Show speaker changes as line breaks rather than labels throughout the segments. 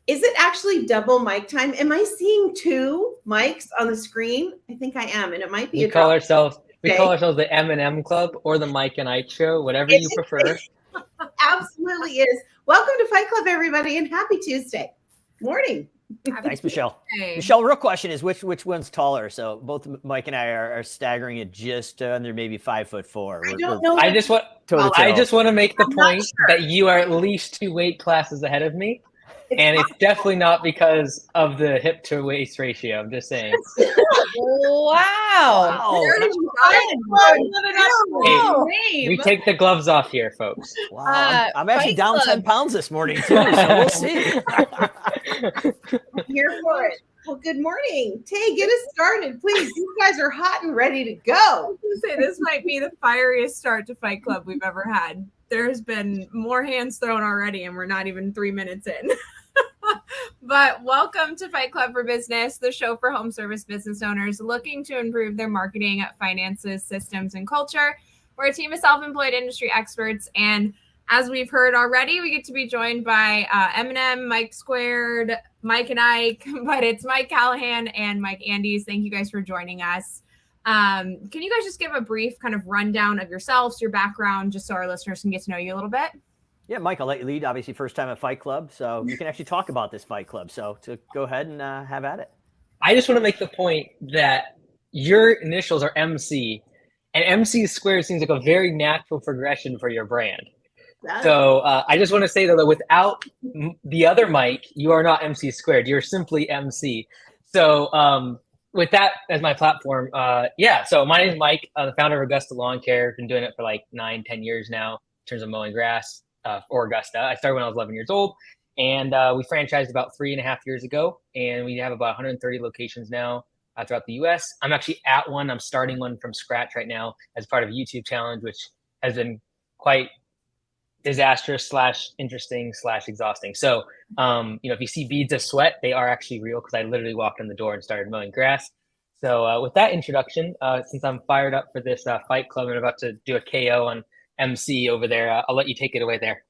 Is it actually double mic time? Am I seeing two mics on the screen? I think I am, and it might be
We call ourselves the M&M Club or the Mike and Ike Show, whatever you prefer.
Absolutely is. Welcome to Fight Club, everybody, and happy Tuesday morning.
Thanks, Michelle. Hey. Michelle, real question is which one's taller? So both Mike and I are staggering it just under maybe 5'4".
I don't know.
I just want to make the point that you are at least 2 weight classes ahead of me. And it's definitely not because of the hip to waist ratio. I'm just saying.
Wow.
Hey, we take the gloves off here, folks.
Wow. I'm actually down 10 pounds this morning, too. So we'll see.
I'm here for it. Well, good morning. Tay, get us started, please. You guys are hot and ready to go.
I was going to say, this might be the fieriest start to Fight Club we've ever had. There's been more hands thrown already, and we're not even 3 minutes in. But welcome to Fight Club for Business, the show for home service business owners looking to improve their marketing, finances, systems, and culture. We're a team of self-employed industry experts, and as we've heard already, we get to be joined by M&M, Mike Squared, Mike and Ike, but it's Mike Callahan and Mike Andes. Thank you guys for joining us. Can you guys just give a brief kind of rundown of yourselves, your background, just so our listeners can get to know you a little bit?
Yeah, Mike, I'll let you lead. Obviously, first time at Fight Club, so you can actually talk about this Fight Club. So to go ahead and have at it.
I just want to make the point that your initials are MC, and MC squared seems like a very natural progression for your brand. So I just want to say that without the other Mike, you are not MC squared. You're simply MC. So with that as my platform, so my name is Mike, the founder of Augusta Lawn Care. Been doing it for like 9-10 years now in terms of mowing grass. For Augusta. I started when I was 11 years old, and we franchised about 3.5 years ago, and we have about 130 locations now throughout the U.S. I'm actually at one. I'm starting one from scratch right now as part of a YouTube challenge, which has been quite disastrous / interesting / exhausting. So, if you see beads of sweat, they are actually real because I literally walked in the door and started mowing grass. So with that introduction, since I'm fired up for this Fight Club and about to do a KO on MC over there, I'll let you take it away there.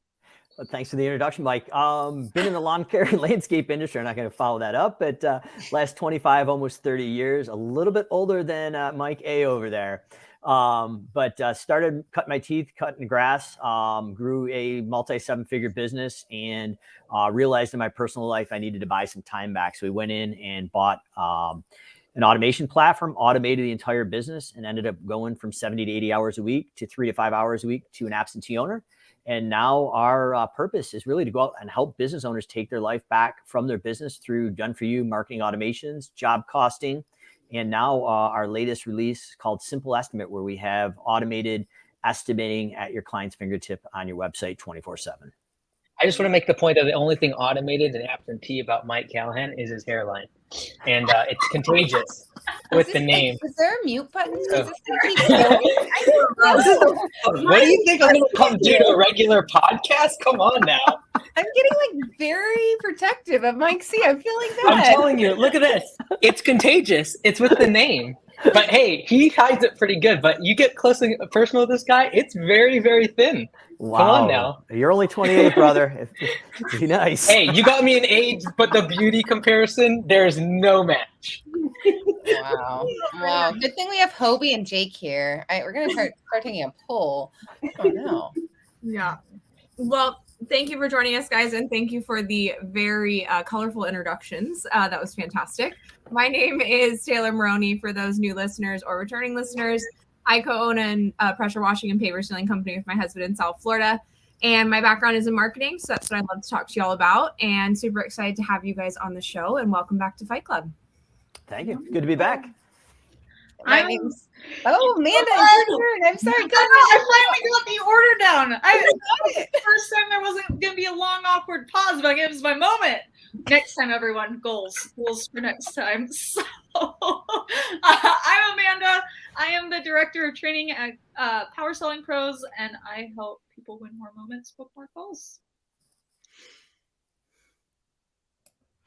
Well, thanks for the introduction, Mike. Been in the lawn care and landscape industry. I'm not going to follow that up, but last 25, almost 30 years, a little bit older than Mike A over there. But started cutting my teeth, cutting grass, grew a multi-7-figure business, and realized in my personal life I needed to buy some time back. So we went in and bought an automation platform, automated the entire business, and ended up going from 70 to 80 hours a week to 3 to 5 hours a week to an absentee owner. And now our purpose is really to go out and help business owners take their life back from their business through done-for-you marketing automations, job costing, and now our latest release called Simple Estimate, where we have automated estimating at your client's fingertip on your website 24/7.
I just want to make the point that the only thing automated and absentee about Mike Callahan is his hairline. And it's contagious with the name.
Is there a mute button?
What do you think I'm going to come do to a regular podcast? Come on now.
I'm getting very protective of Mike C. I'm feeling bad.
I'm telling you, look at this. It's contagious. It's with the name. But hey, he hides it pretty good. But you get close and personal with this guy, it's very, very thin.
Wow.
Come on now.
You're only 28, brother. Be nice.
Hey, you got me in age, but the beauty comparison, there's no match.
Wow. Good thing we have Hobie and Jake here. We're going to start taking a poll. Oh, no.
Yeah. Well, thank you for joining us, guys, and thank you for the very colorful introductions. That was fantastic. My name is Taylor Maroney, for those new listeners or returning listeners. I co-own a pressure washing and paper sealing company with my husband in South Florida. And my background is in marketing, so that's what I'd love to talk to you all about. And super excited to have you guys on the show. And welcome back to Fight Club.
Thank you. Good to be back.
Amanda, it's your turn. I'm sorry.
I finally got the order down. I got it. First time there wasn't going to be a long, awkward pause, but it was my moment. Next time, everyone, goals for next time. So, I'm Amanda. I am the director of training at Power Selling Pros, and I help people win more moments, book more goals.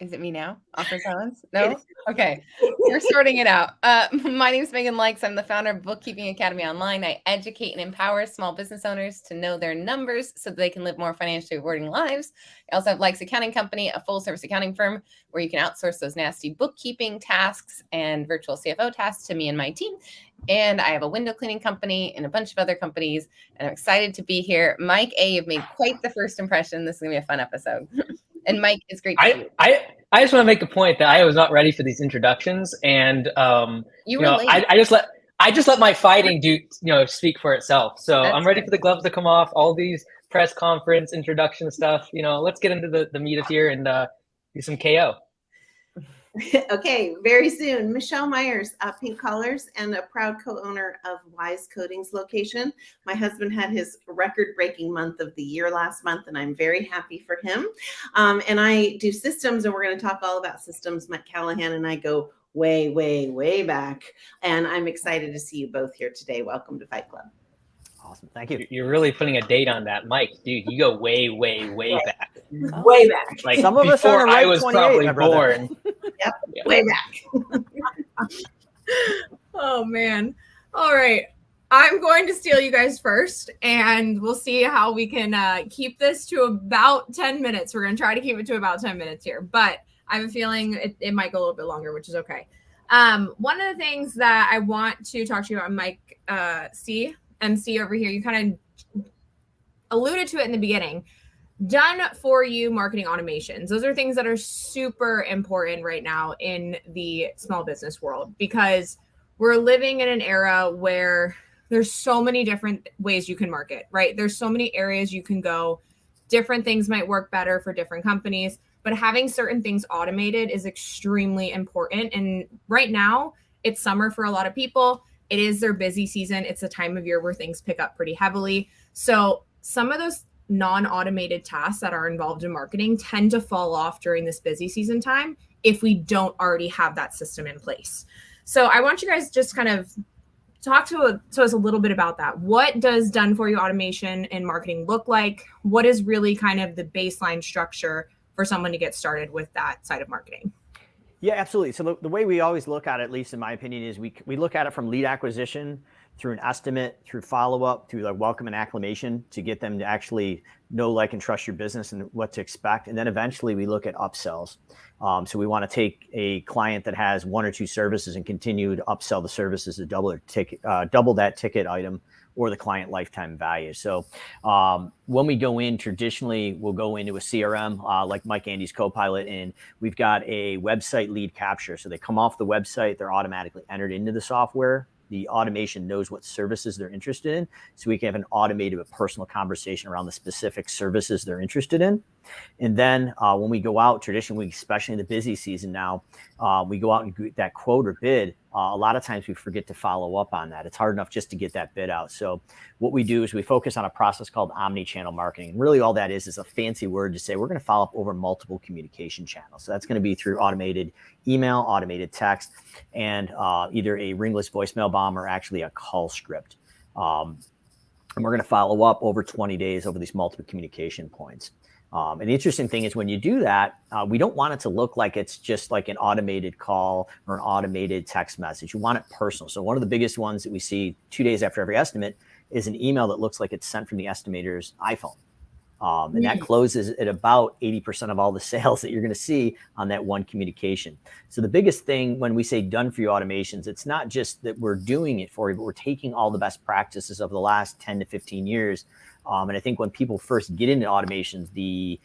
Is it me now? Awkward silence? No? Okay. We're sorting it out. My name is Megan Likes. I'm the founder of Bookkeeping Academy Online. I educate and empower small business owners to know their numbers so that they can live more financially rewarding lives. I also have Likes Accounting Company, a full service accounting firm where you can outsource those nasty bookkeeping tasks and virtual CFO tasks to me and my team. And I have a window cleaning company and a bunch of other companies, and I'm excited to be here. Mike A., you've made quite the first impression. This is going to be a fun episode. And Mike, it's great to see you.
I just want to make a point that I was not ready for these introductions, and
You were late.
I just let my fighting speak for itself. So
That's
I'm ready
right.
for the gloves to come off. All these press conference introduction stuff. Let's get into the meat of here and do some KO.
Okay, very soon. Michelle Myers, Pink Collars, and a proud co-owner of Wise Coatings location. My husband had his record-breaking month of the year last month, and I'm very happy for him. And I do systems, and we're going to talk all about systems. Mike Callahan and I go way, way, way back, and I'm excited to see you both here today. Welcome to Fight Club.
Awesome. Thank you.
You're really putting a date on that, Mike. Dude, you go way, way, way back.
Way back.
Like
Some of us
before
aren't right
I was
28,
probably
my brother.
born.
Yep,
Yeah.
way back.
Oh man. All right. I'm going to steal you guys first, and we'll see how we can keep this to about 10 minutes. We're going to try to keep it to about 10 minutes here, but I have a feeling it might go a little bit longer, which is okay. One of the things that I want to talk to you about, Mike MC over here, you kind of alluded to it in the beginning. Done for you marketing automations. Those are things that are super important right now in the small business world, because we're living in an era where there's so many different ways you can market, right? There's so many areas you can go. Different things might work better for different companies, but having certain things automated is extremely important. And right now it's summer for a lot of people. It is their busy season. It's a time of year where things pick up pretty heavily. So some of those non-automated tasks that are involved in marketing tend to fall off during this busy season time if we don't already have that system in place. So I want you guys just kind of talk to us a little bit about that. What does done for you automation in marketing look like? What is really kind of the baseline structure for someone to get started with that side of marketing?
Yeah, absolutely. So the way we always look at it, at least in my opinion, is we look at it from lead acquisition through an estimate, through follow-up, through like welcome and acclimation to get them to actually know, like, and trust your business and what to expect. And then eventually we look at upsells. So we want to take a client that has one or two services and continue to upsell the services to double that ticket item or the client lifetime value. So when we go in, traditionally, we'll go into a CRM like Mike Andy's CoPilot, and we've got a website lead capture. So they come off the website, they're automatically entered into the software. The automation knows what services they're interested in. So we can have an automated but personal conversation around the specific services they're interested in. And then when we go out, traditionally, especially in the busy season now, we go out and get that quote or bid. A lot of times we forget to follow up on that. It's hard enough just to get that bid out. So what we do is we focus on a process called omni-channel marketing. And really all that is a fancy word to say we're going to follow up over multiple communication channels. So that's going to be through automated email, automated text, and either a ringless voicemail bomb or actually a call script. And we're going to follow up over 20 days over these multiple communication points. And the interesting thing is when you do that, we don't want it to look like it's just like an automated call or an automated text message. You want it personal. So one of the biggest ones that we see 2 days after every estimate is an email that looks like it's sent from the estimator's iPhone. And that closes at about 80% of all the sales that you're going to see on that one communication. So the biggest thing when we say done for you automations, it's not just that we're doing it for you, but we're taking all the best practices of the last 10 to 15 years. And I think when people first get into automations, the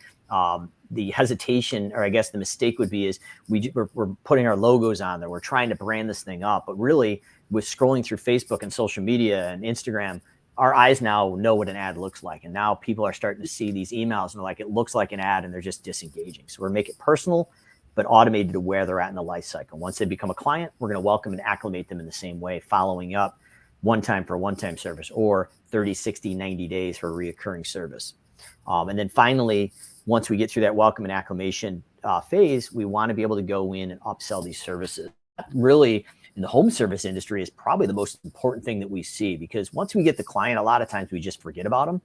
hesitation, or I guess the mistake would be, is we're putting our logos on there. We're trying to brand this thing up. But really, with scrolling through Facebook and social media and Instagram, our eyes now know what an ad looks like. And now people are starting to see these emails and they're like, it looks like an ad, and they're just disengaging. So we're making it personal, but automated to where they're at in the life cycle. Once they become a client, we're going to welcome and acclimate them in the same way, following up one time for a one-time service, or 30, 60, 90 days for a reoccurring service. And then finally, once we get through that welcome and acclimation phase, we want to be able to go in and upsell these services. Really, in the home service industry, is probably the most important thing that we see, because once we get the client, a lot of times we just forget about them.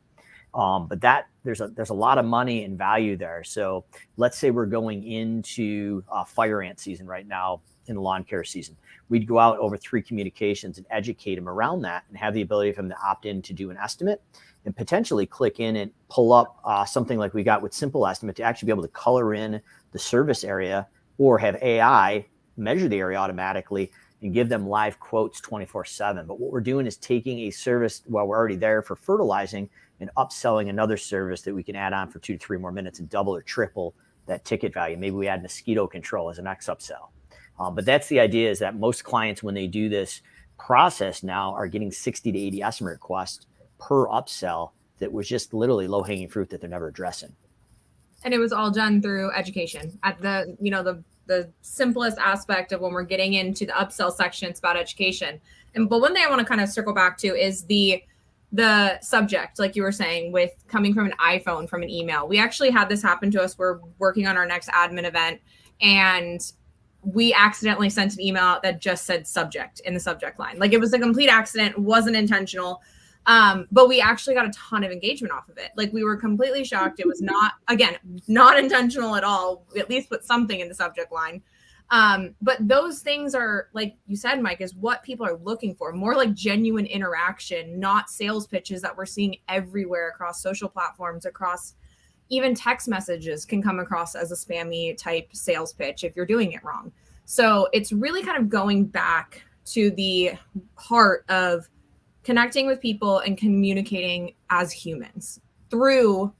But there's a lot of money and value there. So let's say we're going into fire ant season right now in the lawn care season. We'd go out over 3 communications and educate them around that and have the ability for them to opt in to do an estimate and potentially click in and pull up something like we got with Simple Estimate to actually be able to color in the service area or have AI measure the area automatically and give them live quotes 24/7. But what we're doing is taking a service while we're already there for fertilizing and upselling another service that we can add on for 2 to 3 more minutes and double or triple that ticket value. Maybe we add mosquito control as an X upsell. But that's the idea, is that most clients, when they do this process now, are getting 60 to 80 estimate requests per upsell that was just literally low-hanging fruit that they're never addressing.
And it was all done through education at the, the simplest aspect of when we're getting into the upsell section, it's about education. But one thing I want to kind of circle back to is the subject, like you were saying, with coming from an iPhone, from an email. We actually had this happen to us. We're working on our next admin event, and we accidentally sent an email out that just said subject in the subject line. Like, it was a complete accident, wasn't intentional. But we actually got a ton of engagement off of it. Like, we were completely shocked. It was not intentional at all. At least put something in the subject line. But those things are, like you said, Mike, is what people are looking for. More like genuine interaction, not sales pitches that we're seeing everywhere across social platforms, across even text messages can come across as a spammy type sales pitch if you're doing it wrong. So it's really kind of going back to the heart of connecting with people and communicating as humans through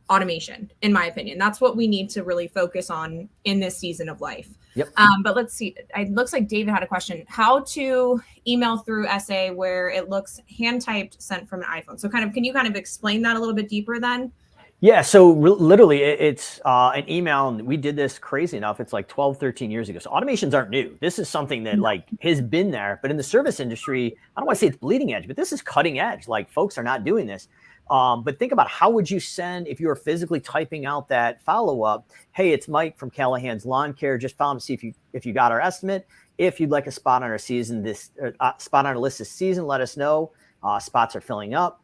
automation, in my opinion. That's what we need to really focus on in this season of life.
Yep.
But let's see. It looks like David had a question. How to email through SA where it looks hand typed, sent from an iPhone. So can you kind of explain that a little bit deeper then?
Yeah, so literally it's an email, and we did this crazy enough. It's like 12, 13 years ago. So automations aren't new. This is something that has been there, but in the service industry, I don't want to say it's bleeding edge, but this is cutting edge. Like, folks are not doing this. But think about, how would you send, if you were physically typing out that follow-up, hey, it's Mike from Callahan's Lawn Care, just found to see if you got our estimate. If you'd like a spot on our spot on our list this season, let us know. Spots are filling up.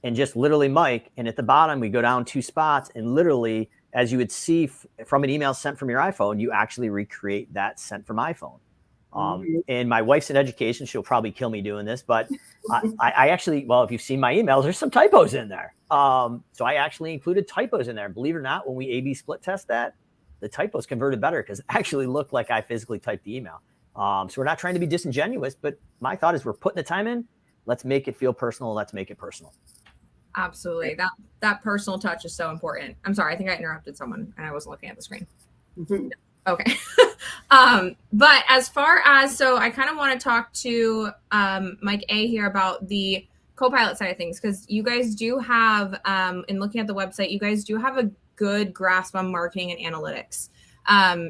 And just literally Mike, and at the bottom, we go down 2 spots, and literally, as you would see from an email sent from your iPhone, you actually recreate that sent from iPhone. And my wife's in education. She'll probably kill me doing this, but I actually, well, if you've seen my emails, there's some typos in there. So I actually included typos in there. Believe it or not, when we A/B split test that, the typos converted better because it actually looked like I physically typed the email. So we're not trying to be disingenuous, but my thought is, we're putting the time in. Let's make it feel personal. Let's make it personal.
Absolutely. That personal touch is so important. I'm sorry. I think I interrupted someone and I wasn't looking at the screen. Mm-hmm. Okay. But as far as, so I kind of want to talk to Mike A here about the CoPilot side of things, because you guys do have, in looking at the website, you guys do have a good grasp on marketing and analytics.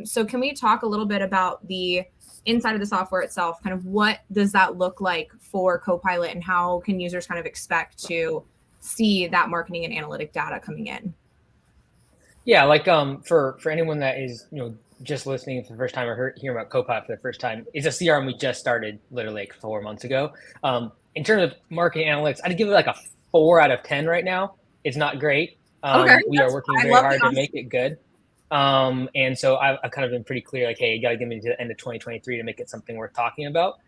So can we talk a little bit about the inside of the software itself? Kind of what does that look like for CoPilot, and how can users kind of expect to see that marketing and analytic data coming in?
Yeah, like for anyone that is just listening for the first time or hearing about CoPilot for the first time, it's a CRM we just started literally like 4 months ago. In terms of marketing analytics, I'd give it like a 4 out of 10 right now. It's not great.
Okay,
we are working very hard to make it good. And so I've kind of been pretty clear, like, hey, you got to give me to the end of 2023 to make it something worth talking about.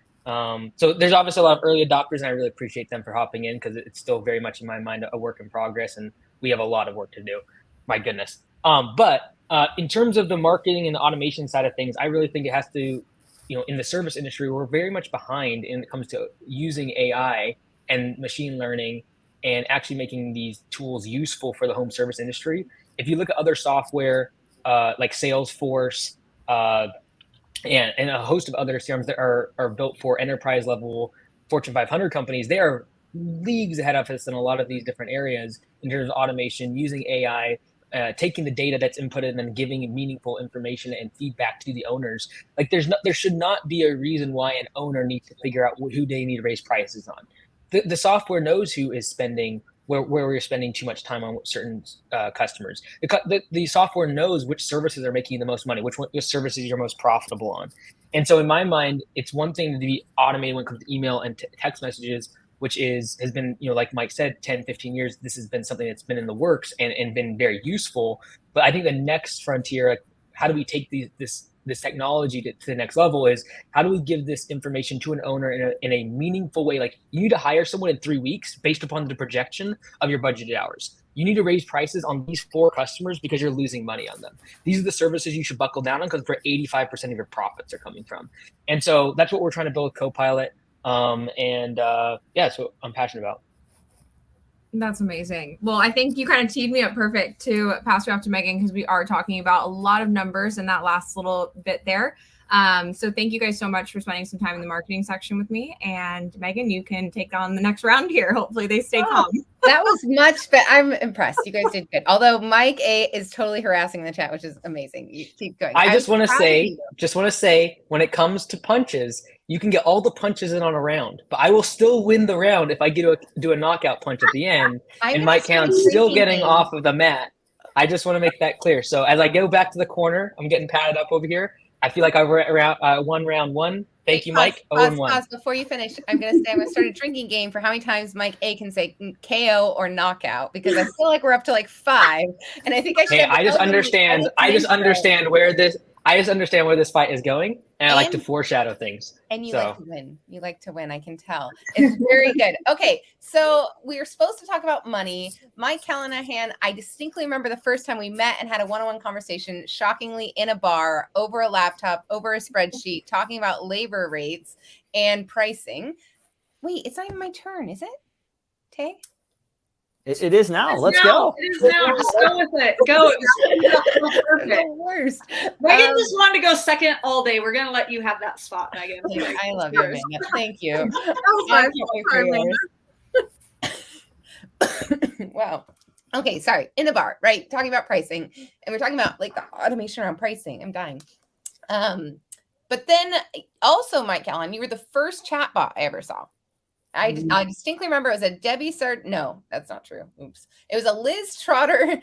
So there's obviously a lot of early adopters, and I really appreciate them for hopping in, because it's still very much in my mind a work in progress, and we have a lot of work to do. My goodness. But in terms of the marketing and the automation side of things, I really think it has to, in the service industry, we're very much behind when it comes to using AI and machine learning and actually making these tools useful for the home service industry. If you look at other software like Salesforce, and a host of other CRMs that are built for enterprise level Fortune 500 companies, they are leagues ahead of us in a lot of these different areas in terms of automation, using AI, taking the data that's inputted and then giving meaningful information and feedback to the owners. Like, there should not be a reason why an owner needs to figure out who they need to raise prices on. The software knows who is spending, where we're spending too much time on certain customers. The software knows which services are making the most money, which services you're most profitable on. And so in my mind, it's one thing to be automated when it comes to email and text messages, which has been, like Mike said, 10, 15 years. This has been something that's been in the works and been very useful. But I think the next frontier, like, how do we take this technology to the next level, is how do we give this information to an owner in a meaningful way? Like, you need to hire someone in 3 weeks based upon the projection of your budgeted hours. You need to raise prices on these 4 customers because you're losing money on them. These are the services you should buckle down on, because where 85% of your profits are coming from. And so that's what we're trying to build with CoPilot. So I'm passionate about.
That's amazing. Well, I think you kind of teed me up perfect to pass you off to Megan, because we are talking about a lot of numbers in that last little bit there. So thank you guys so much for spending some time in the marketing section with me. And Megan, you can take on the next round here. Hopefully they stay calm.
That was much, but I'm impressed. You guys did good. Although Mike A is totally harassing the chat, which is amazing. You keep going.
I just want to say, when it comes to punches, you can get all the punches in on a round, but I will still win the round if I do a knockout punch at the end, and Mike Count's still getting off of the mat. I just want to make that clear. So as I go back to the corner, I'm getting padded up over here. I feel like I won round 1. Thank you, Mike.
Pause. Before you finish, I'm going to start a drinking game for how many times Mike A can say KO or knockout, because I feel like we're up to like 5, and I think I should.
Hey, I just understand where this fight is going, and I like to foreshadow things.
And you like to win. You like to win. I can tell. It's very good. Okay, so we were supposed to talk about money. Mike Callahan, I distinctly remember the first time we met and had a one-on-one conversation, shockingly in a bar, over a laptop, over a spreadsheet, talking about labor rates and pricing. Wait, it's not even my turn, is it? Tay?
It is now. Let's go.
It is now. Just go with it. Go. Perfect.
The worst.
Megan just wanted to go second all day. We're gonna let you have that spot, Megan.
I love you, Megan. Thank you. Wow. Okay, sorry. In the bar, right? Talking about pricing, and we're talking about like the automation around pricing. I'm dying. But then also, Mike Callahan, you were the first chatbot I ever saw. I distinctly remember it was a Debbie Sard. No, that's not true. Oops. It was a Liz Trotter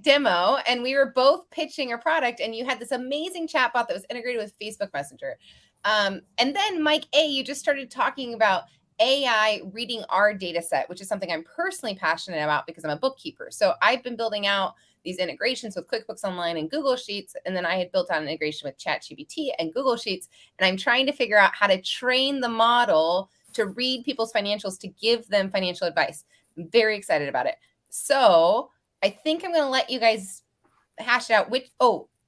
demo, and we were both pitching a product, and you had this amazing chatbot that was integrated with Facebook Messenger. And then Mike A, you just started talking about AI reading our data set, which is something I'm personally passionate about because I'm a bookkeeper. So I've been building out these integrations with QuickBooks Online and Google Sheets. And then I had built out an integration with ChatGPT and Google Sheets. And I'm trying to figure out how to train the model to read people's financials, to give them financial advice. I'm very excited about it. So I think I'm going to let you guys hash it out.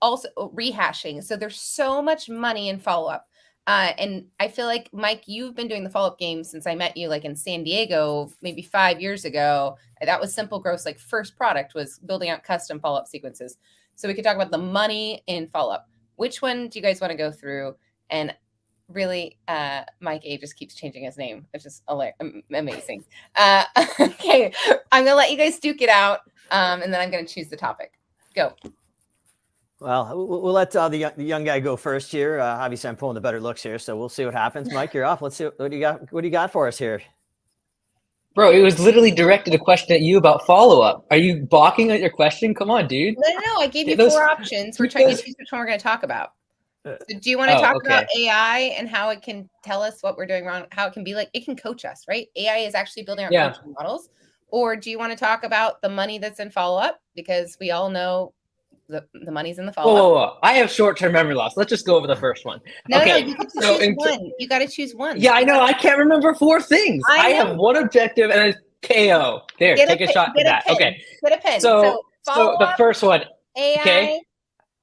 Also rehashing. So there's so much money in follow-up. And I feel like, Mike, you've been doing the follow-up game since I met you like in San Diego, maybe 5 years ago. That was Simple Growth's like first product, was building out custom follow-up sequences. So we could talk about the money in follow-up. Which one do you guys want to go through? And really, Mike A just keeps changing his name, which is amazing. Okay, I'm gonna let you guys duke it out, and then I'm gonna choose the topic. Go.
Well, we'll let the young guy go first here. Obviously, I'm pulling the better looks here, so we'll see what happens. Mike, you're off. Let's see what do you got. What do you got for us here?
Bro, it was literally directed a question at you about follow-up. Are you balking at your question? Come on, dude.
No, I gave you 4 options. We're trying to choose which one we're going to talk about. So do you want to talk about AI and how it can tell us what we're doing wrong, how it can be like, it can coach us, right? AI is actually building our coaching models. Or do you want to talk about the money that's in follow-up? Because we all know the money's in the follow-up.
Whoa. I have short-term memory loss. Let's just go over the first one.
No, you get to choose one. You got to choose one.
Yeah, I know. I can't remember 4 things. I have one objective and a KO. There, take a shot at that. Okay.
Get a pen.
So the first one.
AI.
Okay.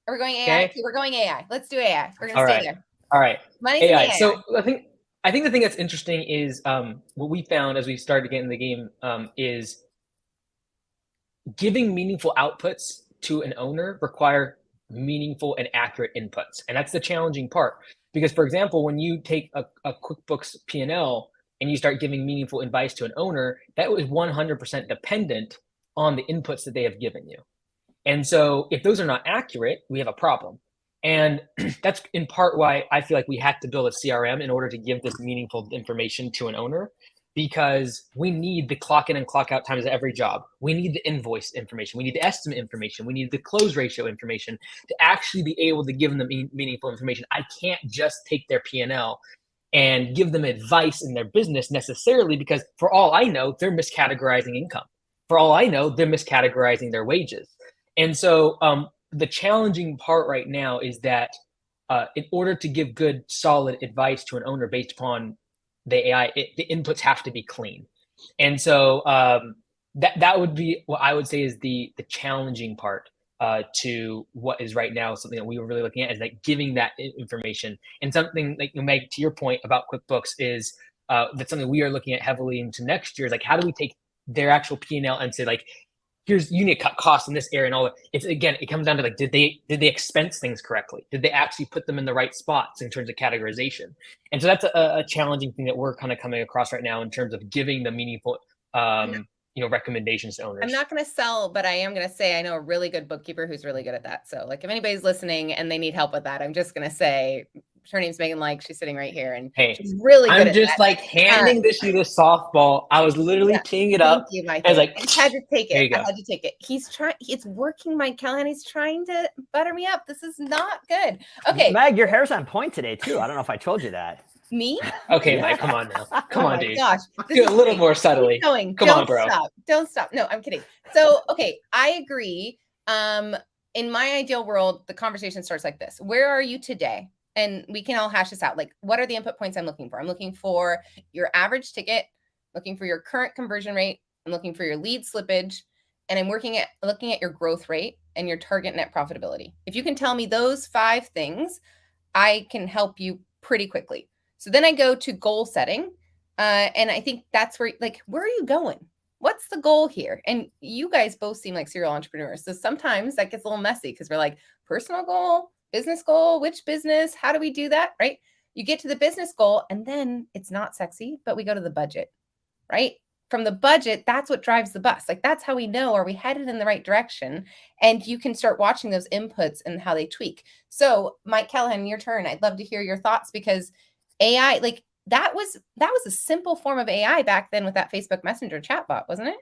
Are we going AI? Okay, we're going AI. Let's do AI. We're going to stay there.
All right.
Money's
AI.
in AI.
So I think the thing that's interesting is what we found as we started to get in the game is giving meaningful outputs to an owner require meaningful and accurate inputs. And that's the challenging part. Because, for example, when you take a QuickBooks P&L and you start giving meaningful advice to an owner, that was 100% dependent on the inputs that they have given you. And so if those are not accurate, we have a problem. And that's in part why I feel like we had to build a CRM in order to give this meaningful information to an owner, because we need the clock in and clock out times of every job. We need the invoice information. We need the estimate information. We need the close ratio information to actually be able to give them the meaningful information. I can't just take their P&L and give them advice in their business necessarily, because for all I know, they're miscategorizing income. For all I know, they're miscategorizing their wages. And so the challenging part right now is that in order to give good, solid advice to an owner based upon the AI, the inputs have to be clean. And so that would be what I would say is the challenging part to what is right now something that we were really looking at, is like giving that information. And something like, Meg, to your point about QuickBooks, is that's something we are looking at heavily into next year, is like, how do we take their actual P&L and say, like, here's, you need to cut costs in this area and all that. It's, again, it comes down to like, did they expense things correctly? Did they actually put them in the right spots in terms of categorization? And so that's a challenging thing that we're kind of coming across right now in terms of giving the meaningful recommendations to owners.
I'm not going to sell, but I am going to say I know a really good bookkeeper who's really good at that. So like, if anybody's listening and they need help with that, I'm just going to say her name's Megan Like. She's sitting right here, and she's really good
I'm just like handing this you the softball. I was literally teeing it up.
Thank you, Mike.
I was like,
I had to take it.
I
had to take it. He's trying. It's working, Mike Callahan. He's trying to butter me up. This is not good. Okay,
Meg, your hair's on point today too. I don't know if I told you that.
Me?
Okay, Mike, come on now. Come on, dude.
Gosh,
do a little more subtly.
Come
on, bro.
Don't stop. No, I'm kidding. So, okay, I agree. In my ideal world, the conversation starts like this: where are you today? And we can all hash this out. Like, what are the input points I'm looking for? I'm looking for your average ticket, looking for your current conversion rate, I'm looking for your lead slippage, and I'm looking at your growth rate and your target net profitability. If you can tell me those 5 things, I can help you pretty quickly. So then I go to goal setting. And I think that's where, like, where are you going? What's the goal here? And you guys both seem like serial entrepreneurs. So sometimes that gets a little messy because we're like, personal goal, business goal, which business? How do we do that? Right? You get to the business goal and then it's not sexy, but we go to the budget, right? From the budget, that's what drives the bus. Like, that's how we know, are we headed in the right direction? And you can start watching those inputs and how they tweak. So Mike Callahan, your turn. I'd love to hear your thoughts, because AI, like, that was a simple form of AI back then with that Facebook Messenger chatbot, wasn't it?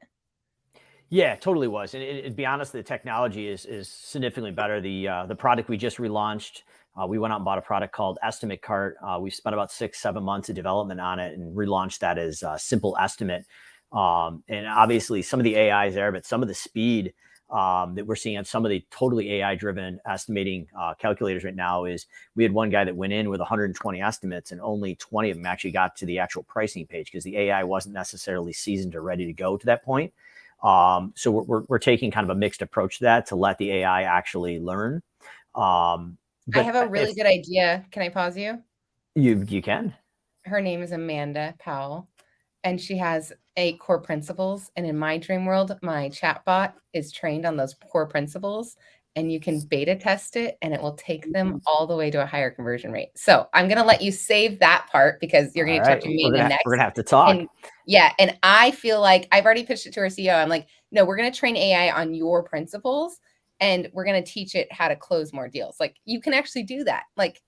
Yeah, it totally was. And to be honest, the technology is significantly better. The product we just relaunched, we went out and bought a product called Estimate Cart. We spent about 6-7 months of development on it and relaunched that as Simple Estimate. And obviously some of the AI is there, but some of the speed that we're seeing on some of the totally AI-driven estimating calculators right now is, we had one guy that went in with 120 estimates and only 20 of them actually got to the actual pricing page because the AI wasn't necessarily seasoned or ready to go to that point. So we're taking kind of a mixed approach to that, to let the AI actually learn.
I have a really good idea. Can I pause you?
You can.
Her name is Amanda Powell, and she has 8 core principles. And in my dream world, my chatbot is trained on those core principles, and you can beta test it and it will take them all the way to a higher conversion rate. So I'm going to let you save that part because you're going to talk to me next.
We're going to have to talk.
And I feel like I've already pitched it to our CEO. I'm like, no, we're going to train AI on your principles and we're going to teach it how to close more deals. Like, you can actually do that. Like,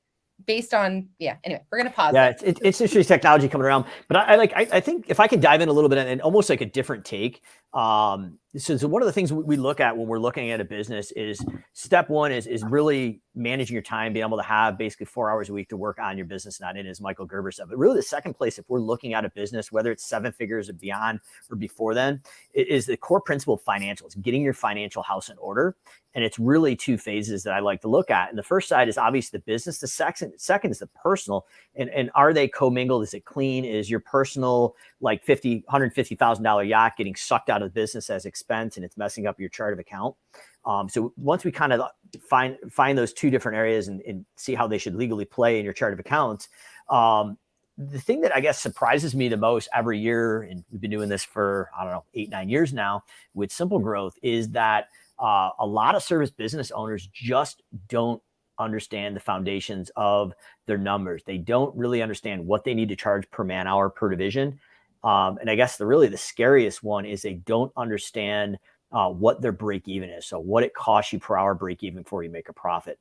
based on, anyway, we're going to pause.
Yeah, it's interesting technology coming around, but I think if I can dive in a little bit and almost like a different take. So one of the things we look at when we're looking at a business is, step one is really managing your time, being able to have basically 4 hours a week to work on your business, not in, as Michael Gerber said. But really the second place, if we're looking at a business, whether it's 7 figures or beyond or before then, it is the core principle of financials, getting your financial house in order. And it's really 2 phases that I like to look at. And the first side is obviously the business. The second is the personal. And are they commingled? Is it clean? Is your personal like $150,000 yacht getting sucked out of the business as expense and it's messing up your chart of account? So once we kind of find those 2 different areas and see how they should legally play in your chart of accounts, the thing that I guess surprises me the most every year, and we've been doing this for, 8-9 years now with Simple Growth, is that a lot of service business owners just don't understand the foundations of their numbers. They don't really understand what they need to charge per man hour per division. And I guess the scariest one is they don't understand what their break even is. So what it costs you per hour break even before you make a profit.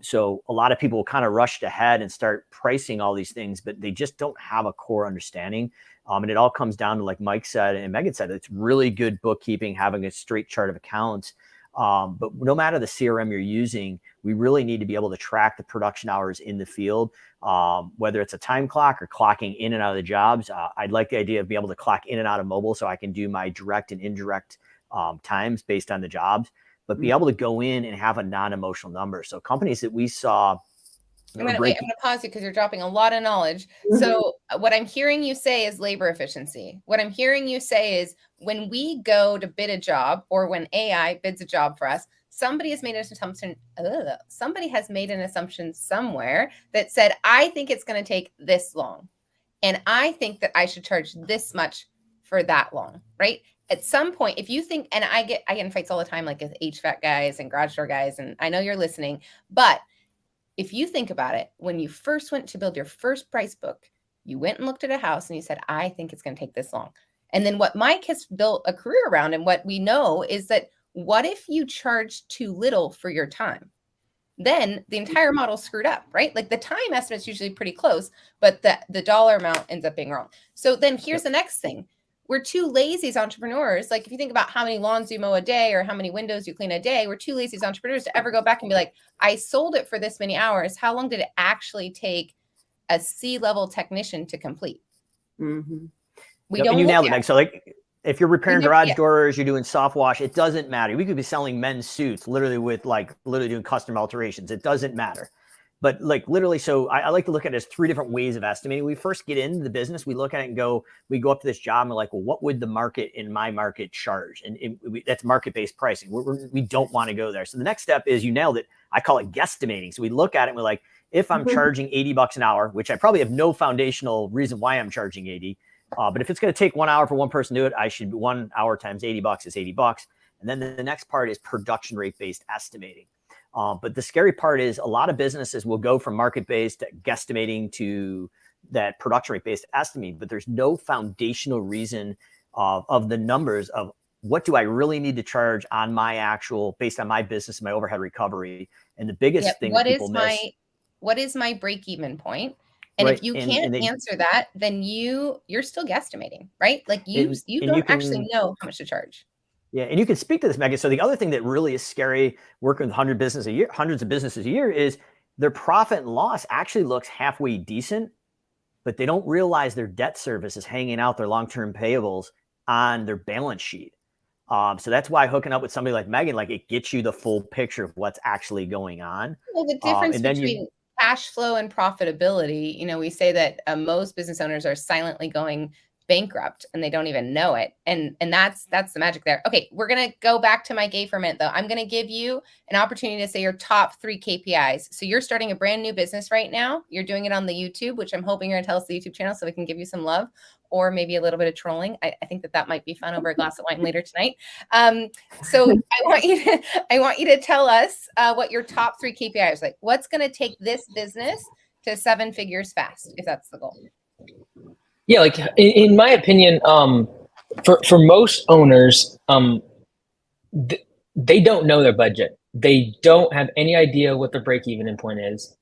So a lot of people kind of rushed ahead and start pricing all these things, but they just don't have a core understanding. And it all comes down to, like Mike said and Megan said, it's really good bookkeeping, having a straight chart of accounts. But no matter the CRM you're using, we really need to be able to track the production hours in the field, whether it's a time clock or clocking in and out of the jobs. I'd like the idea of being able to clock in and out of mobile so I can do my direct and indirect times based on the jobs, but be able to go in and have a non-emotional number. So companies that we saw.
I'm going to pause you because you're dropping a lot of knowledge. So what I'm hearing you say is labor efficiency. What I'm hearing you say is when we go to bid a job, or when AI bids a job for us, somebody has made an assumption. Somebody has made an assumption somewhere that said, I think it's going to take this long. And I think that I should charge this much for that long, right? At some point, if you think, and I get in fights all the time, like with HVAC guys and garage door guys, and I know you're listening, but if you think about it, when you first went to build your first price book, you went and looked at a house and you said, I think it's going to take this long. And then what Mike has built a career around, and what we know is that what if you charge too little for your time? Then the entire model screwed up, right? Like the time estimate is usually pretty close, but the dollar amount ends up being wrong. So then here's the next thing. We're too lazy as entrepreneurs. Like if you think about how many lawns you mow a day or how many windows you clean a day, we're too lazy as entrepreneurs to ever go back and be like, I sold it for this many hours. How long did it actually take a C-level technician to complete?
Mm-hmm.
We don't.
And you nailed it, Meg. So like if you're repairing garage doors, you're doing soft wash, it doesn't matter. We could be selling men's suits literally doing custom alterations. It doesn't matter. But like literally, so I like to look at it as 3 different ways of estimating. We first get into the business, we look at it and we go up to this job and we're like, well, what would the market in my market charge? And that's market-based pricing. We don't want to go there. So the next step is, you nailed it, I call it guesstimating. So we look at it and we're like, if I'm charging $80 an hour, which I probably have no foundational reason why I'm charging 80, but if it's going to take 1 hour for one person to do it, I should 1 hour times $80 is $80. And then the next part is production rate-based estimating. But the scary part is a lot of businesses will go from market-based guesstimating to that production rate-based estimating, but there's no foundational reason of the numbers of what do I really need to charge on my actual, based on my business and my overhead recovery. And the biggest thing that people miss.
What is my break-even point? And right. If you can't answer that, then you're still guesstimating, right? Like you don't actually know how much to charge.
Yeah, and you can speak to this, Megan. So the other thing that really is scary working with hundreds of businesses a year, is their profit and loss actually looks halfway decent, but they don't realize their debt service is hanging out their long-term payables on their balance sheet. So that's why hooking up with somebody like Megan, like it gets you the full picture of what's actually going on.
Well, the difference between cash flow and profitability, we say that most business owners are silently going bankrupt and they don't even know it. And that's the magic there. Okay, we're going to go back to Mike A for a minute though. I'm going to give you an opportunity to say your top 3 KPIs. So you're starting a brand new business right now. You're doing it on the YouTube, which I'm hoping you're going to tell us the YouTube channel so we can give you some love, or maybe a little bit of trolling. I think that might be fun over a glass of wine later tonight. So I want you to tell us what your top 3 KPIs are. Like what's going to take this business to 7 figures fast, if that's the goal.
Yeah, like in my opinion, for most owners, they don't know their budget. They don't have any idea what their break-even point is,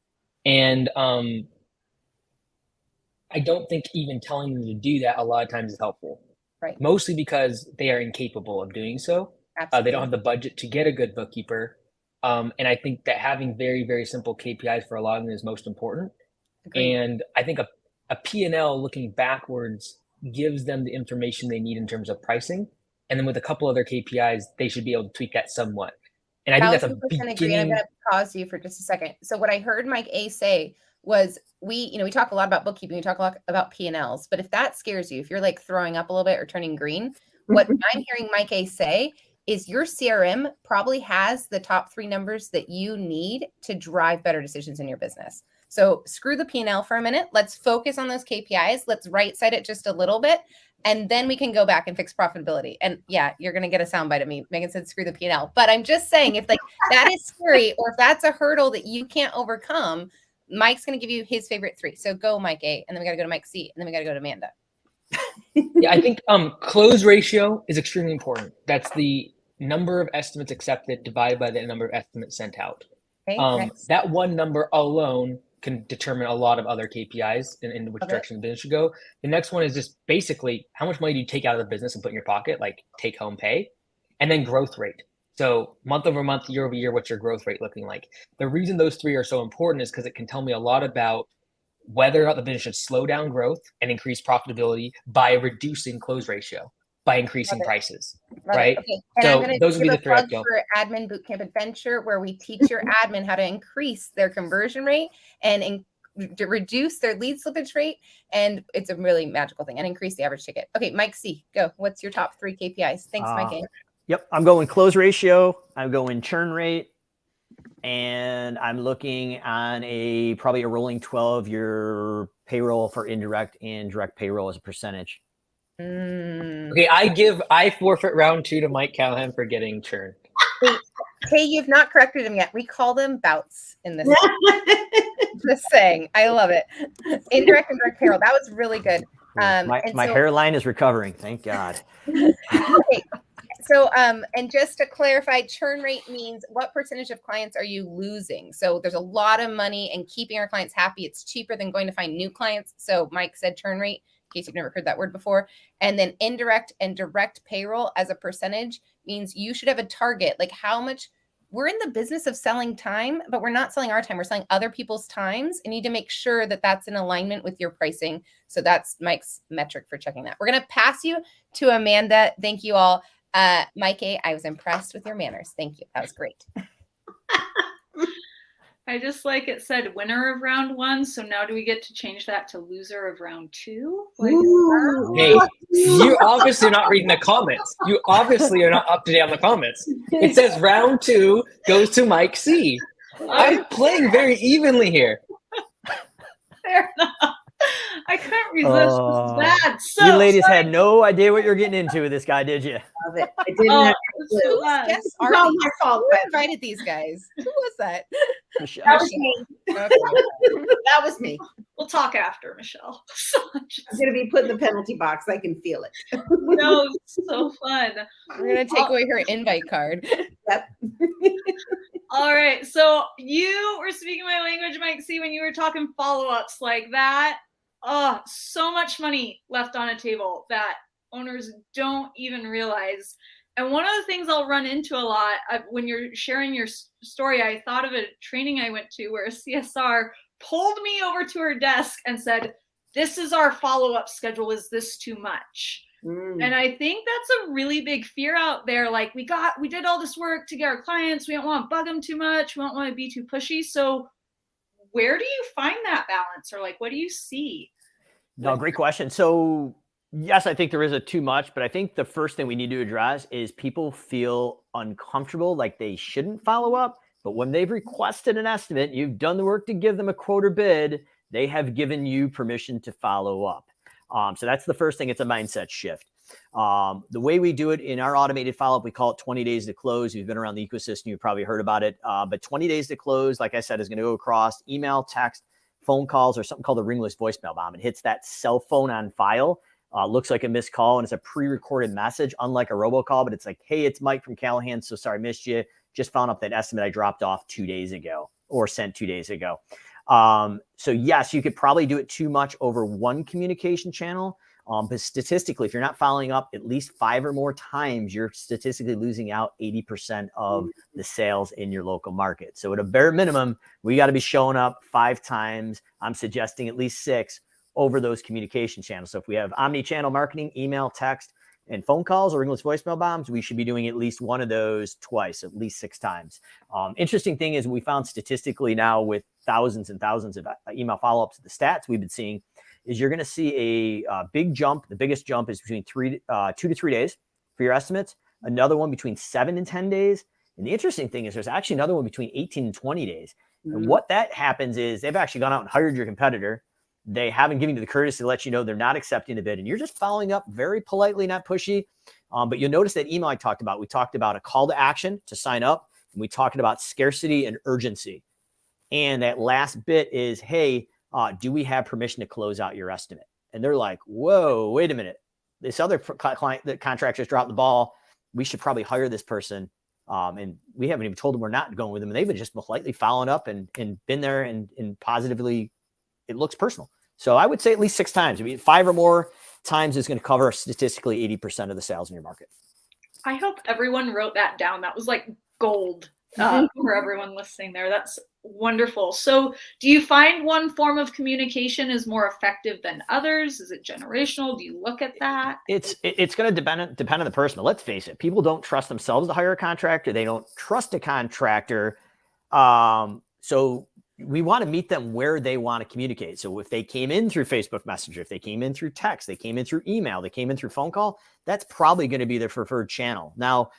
and I don't think even telling them to do that a lot of times is helpful.
Right.
Mostly because they are incapable of doing so. They don't have the budget to get a good bookkeeper, and I think that having very, very simple KPIs for a lot of them is most important. Agreed. And I think a P&L looking backwards gives them the information they need in terms of pricing. And then with a couple other KPIs, they should be able to tweak that somewhat. And I think that's a beginning.
Agree. I'm going to pause you for just a second. So what I heard Mike A say was we talk a lot about bookkeeping, we talk a lot about P&Ls, but if that scares you, if you're like throwing up a little bit or turning green, what I'm hearing Mike A say is your CRM probably has the top 3 numbers that you need to drive better decisions in your business. So screw the P&L for a minute. Let's focus on those KPIs. Let's right side it just a little bit. And then we can go back and fix profitability. And yeah, you're going to get a soundbite of me. Megan said, screw the P&L. But I'm just saying, if like that is scary, or if that's a hurdle that you can't overcome, Mike's going to give you his favorite 3. So go Mike A, and then we got to go to Mike C, and then we got to go to Amanda.
Yeah, I think close ratio is extremely important. That's the number of estimates accepted divided by the number of estimates sent out.
Okay,
that one number alone can determine a lot of other KPIs in which direction the business should go. The next one is just basically how much money do you take out of the business and put in your pocket, like take home pay, and then growth rate. So month over month, year over year, what's your growth rate looking like? The reason those 3 are so important is because it can tell me a lot about whether or not the business should slow down growth and increase profitability by reducing close ratio, by increasing prices, right?
Okay. And
So
I'm going
those
to
would be
give
the
a
3 I'd
plug
go.
for Admin Bootcamp Adventure, where we teach your admin how to increase their conversion rate and to reduce their lead slippage rate. And it's a really magical thing, and increase the average ticket. Okay, Mike C, go. What's your top 3 KPIs? Thanks, Mike A.
Yep. I'm going close ratio. I'm going churn rate. And I'm looking on probably a rolling 12-year payroll for indirect and direct payroll as a percentage.
Okay, I forfeit round 2 to Mike Callahan for getting churn.
Hey, you've not corrected him yet. We call them bouts in this. Just saying. I love it. Indirect and direct payroll. That was really good.
My hairline is recovering. Thank God.
Okay. So, and just to clarify, churn rate means what percentage of clients are you losing? So there's a lot of money in keeping our clients happy. It's cheaper than going to find new clients. So Mike said churn rate, in case you've never heard that word before. And then indirect and direct payroll as a percentage means you should have a target, like how much. We're in the business of selling time, but we're not selling our time. We're selling other people's times, and you need to make sure that that's in alignment with your pricing. So that's Mike's metric for checking that. We're going to pass you to Amanda. Thank you all. Mike A, I was impressed with your manners. Thank you. That was great.
I just like it said winner of round 1. So now do we get to change that to loser of round 2? Like,
hey, you obviously are not reading the comments. You obviously are not up to date on the comments. It says round 2 goes to Mike C. I'm playing very evenly here.
fair enough. I couldn't resist. This is bad. So
you ladies had no idea what you're getting into with this guy, did you?
Love it. I didn't have a clue.
Yes,
It's all my fault.
Who invited these guys? Who was that?
Michelle.
That was me.
Okay.
That was me.
We'll talk after, Michelle.
I'm going to be put in the penalty box. I can feel it.
No, it's so fun.
We're going to take away her invite card.
Yep.
All right. So you were speaking my language, Mike C, when you were talking follow-ups like that. Oh, so much money left on a table that owners don't even realize. And one of the things I'll run into a lot when you're sharing your story, I thought of a training I went to where a CSR pulled me over to her desk and said, "This is our follow-up schedule. Is this too much?" And I think that's a really big fear out there. Like we did all this work to get our clients. We don't want to bug them too much. We don't want to be too pushy. So where do you find that balance, or like, what do you see?
No, great question. So yes, I think there is a too much, but I think the first thing we need to address is people feel uncomfortable, like they shouldn't follow up. But when they've requested an estimate, you've done the work to give them a quote or bid, they have given you permission to follow up. So that's the first thing. It's a mindset shift. The way we do it in our automated follow-up, we call it 20 days to close. You've been around the ecosystem, you've probably heard about it. But 20 days to close, like I said, is going to go across email, text, phone calls, or something called the ringless voicemail bomb. It hits that cell phone on file. Looks like a missed call, and it's a pre-recorded message, unlike a robocall, but it's like, "Hey, it's Mike from Callahan. So sorry, missed you. Just found up that estimate I dropped off 2 days ago or sent 2 days ago." So yes, you could probably do it too much over one communication channel. But statistically, if you're not following up at least 5 or more times, you're statistically losing out 80% of the sales in your local market. So at a bare minimum, we got to be showing up 5 times. I'm suggesting at least 6 over those communication channels. So if we have omni-channel marketing, email, text, and phone calls or ringless voicemail bombs, we should be doing at least one of those twice, at least 6 times. Interesting thing is we found statistically now with thousands and thousands of email follow-ups, the stats we've been seeing is you're going to see a big jump. The biggest jump is between 2 to 3 days for your estimates. Another one between 7 and 10 days. And the interesting thing is there's actually another one between 18 and 20 days. And what that happens is they've actually gone out and hired your competitor. They haven't given you the courtesy to let you know they're not accepting the bid. And you're just following up very politely, not pushy. But you'll notice that email I talked about, we talked about a call to action to sign up. And we talked about scarcity and urgency. And that last bit is, hey, do we have permission to close out your estimate? And they're like, whoa, wait a minute. This other client, the contract just dropped the ball. We should probably hire this person. And we haven't even told them we're not going with them. And they've been just politely following up and been there and positively, it looks personal. So I would say at least 6 times. I mean, 5 or more times is going to cover statistically 80% of the sales in your market.
I hope everyone wrote that down. That was like gold for everyone listening there. That's wonderful. So do you find one form of communication is more effective than others? Is it generational? Do you look at that?
It's going to depend on the person. But let's face it, people don't trust themselves to hire a contractor. They don't trust a contractor. So we want to meet them where they want to communicate. So if they came in through Facebook Messenger, if they came in through text, they came in through email, they came in through phone call, that's probably going to be their preferred channel. Now,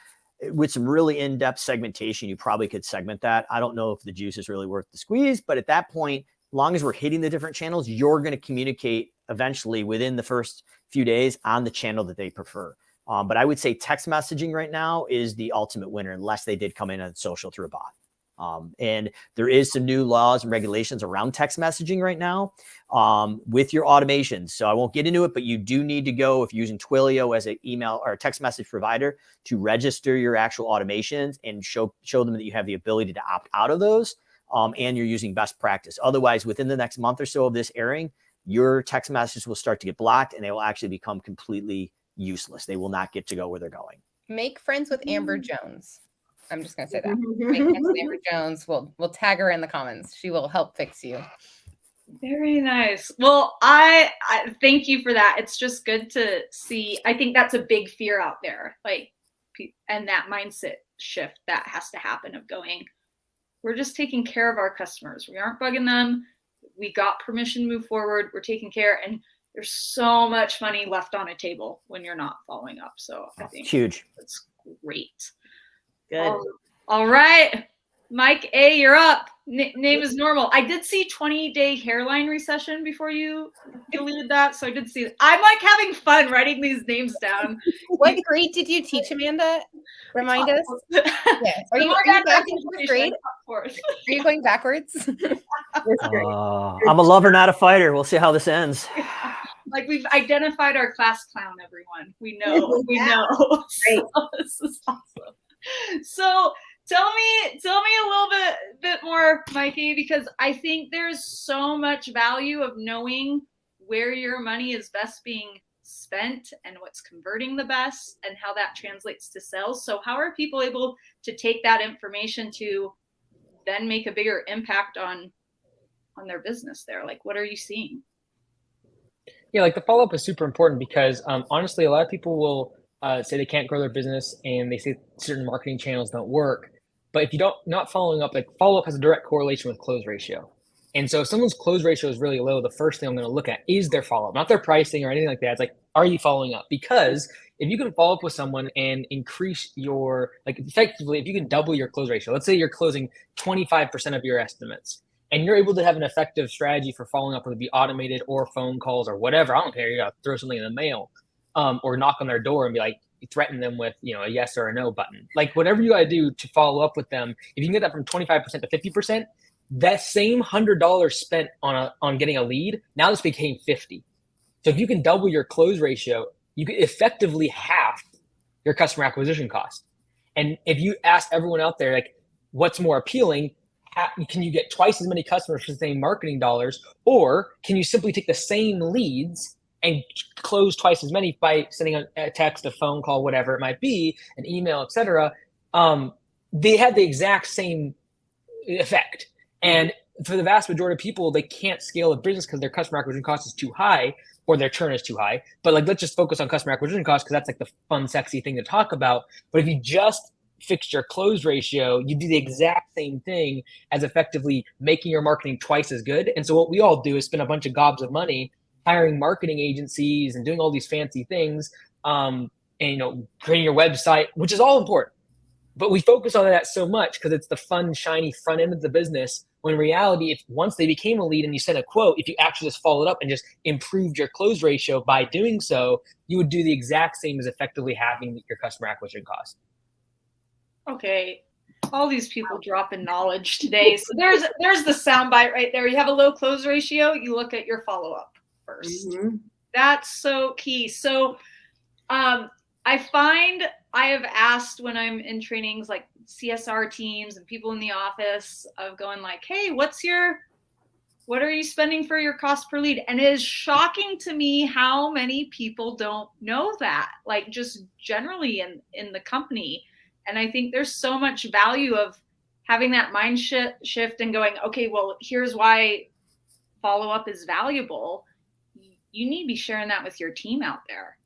with some really in-depth segmentation, you probably could segment that. I don't know if the juice is really worth the squeeze, but at that point, as long as we're hitting the different channels, you're going to communicate eventually within the first few days on the channel that they prefer. But I would say text messaging right now is the ultimate winner, unless they did come in on social through a bot. And there is some new laws and regulations around text messaging right now with your automations. So I won't get into it, but you do need to go, if you're using Twilio as an email or a text message provider, to register your actual automations and show them that you have the ability to opt out of those, and you're using best practice. Otherwise, within the next month or so of this airing, your text messages will start to get blocked and they will actually become completely useless. They will not get to go where they're going.
Make friends with Amber Jones. I'm just going to say that. Make friends with Amber Jones. We'll tag her in the comments. She will help fix you.
Very nice. Well, I thank you for that. It's just good to see. I think that's a big fear out there, like, and that mindset shift that has to happen of going, we're just taking care of our customers. We aren't bugging them. We got permission to move forward. We're taking care, and there's so much money left on a table when you're not following up. So I think
it's huge.
That's great.
Good.
All right. Mike A., you're up. Name is normal. I did see 20-day hairline recession before you deleted that. So I did see it. I'm like having fun writing these names down.
What grade did you teach, Amanda? Remind us. Yeah. Are you back in fourth grade? Are you going backwards?
I'm a lover, not a fighter. We'll see how this ends.
Like, we've identified our class clown, everyone. We know. We know.
Great.
So this is awesome. So tell me a little bit more, Mikey, because I think there's so much value of knowing where your money is best being spent and what's converting the best and how that translates to sales. So how are people able to take that information to then make a bigger impact on their business there? Like, what are you seeing?
Yeah, like the follow-up is super important because honestly, a lot of people will say they can't grow their business and they say certain marketing channels don't work. But if you not following up, like follow-up has a direct correlation with close ratio. And so if someone's close ratio is really low, the first thing I'm going to look at is their follow-up, not their pricing or anything like that. It's like, are you following up? Because if you can follow up with someone and increase your, like effectively, if you can double your close ratio, let's say you're closing 25% of your estimates, and you're able to have an effective strategy for following up, whether it be automated or phone calls or whatever. I don't care. You got to throw something in the mail, or knock on their door and be like, threaten them with, a yes or a no button. Like whatever you got to do to follow up with them. If you can get that from 25% to 50%, that same $100 spent on getting a lead, now this became 50. So if you can double your close ratio, you can effectively half your customer acquisition cost. And if you ask everyone out there, like, what's more appealing? Can you get twice as many customers for the same marketing dollars, or can you simply take the same leads and close twice as many by sending a text, a phone call, whatever it might be, an email, etc.? They have the exact same effect. And for the vast majority of people, they can't scale a business because their customer acquisition cost is too high or their churn is too high. But like, let's just focus on customer acquisition cost because that's like the fun, sexy thing to talk about. But if you just fixed your close ratio, you do the exact same thing as effectively making your marketing twice as good. And so what we all do is spend a bunch of gobs of money hiring marketing agencies and doing all these fancy things, and creating your website, which is all important. But we focus on that so much because it's the fun, shiny front end of the business. When in reality, if once they became a lead and you sent a quote, if you actually just followed up and just improved your close ratio by doing so, you would do the exact same as effectively having your customer acquisition cost.
Okay. All these people dropping knowledge today. So there's the soundbite right there. You have a low close ratio, you look at your follow-up first. Mm-hmm. That's so key. So I find I have asked when I'm in trainings like CSR teams and people in the office of going like, hey, what's your What are you spending for your cost per lead? And it is shocking to me how many people don't know that, like just generally in the company. And I think there's so much value of having that mind shift and going, okay, well, here's why follow-up is valuable. You need to be sharing that with your team out there.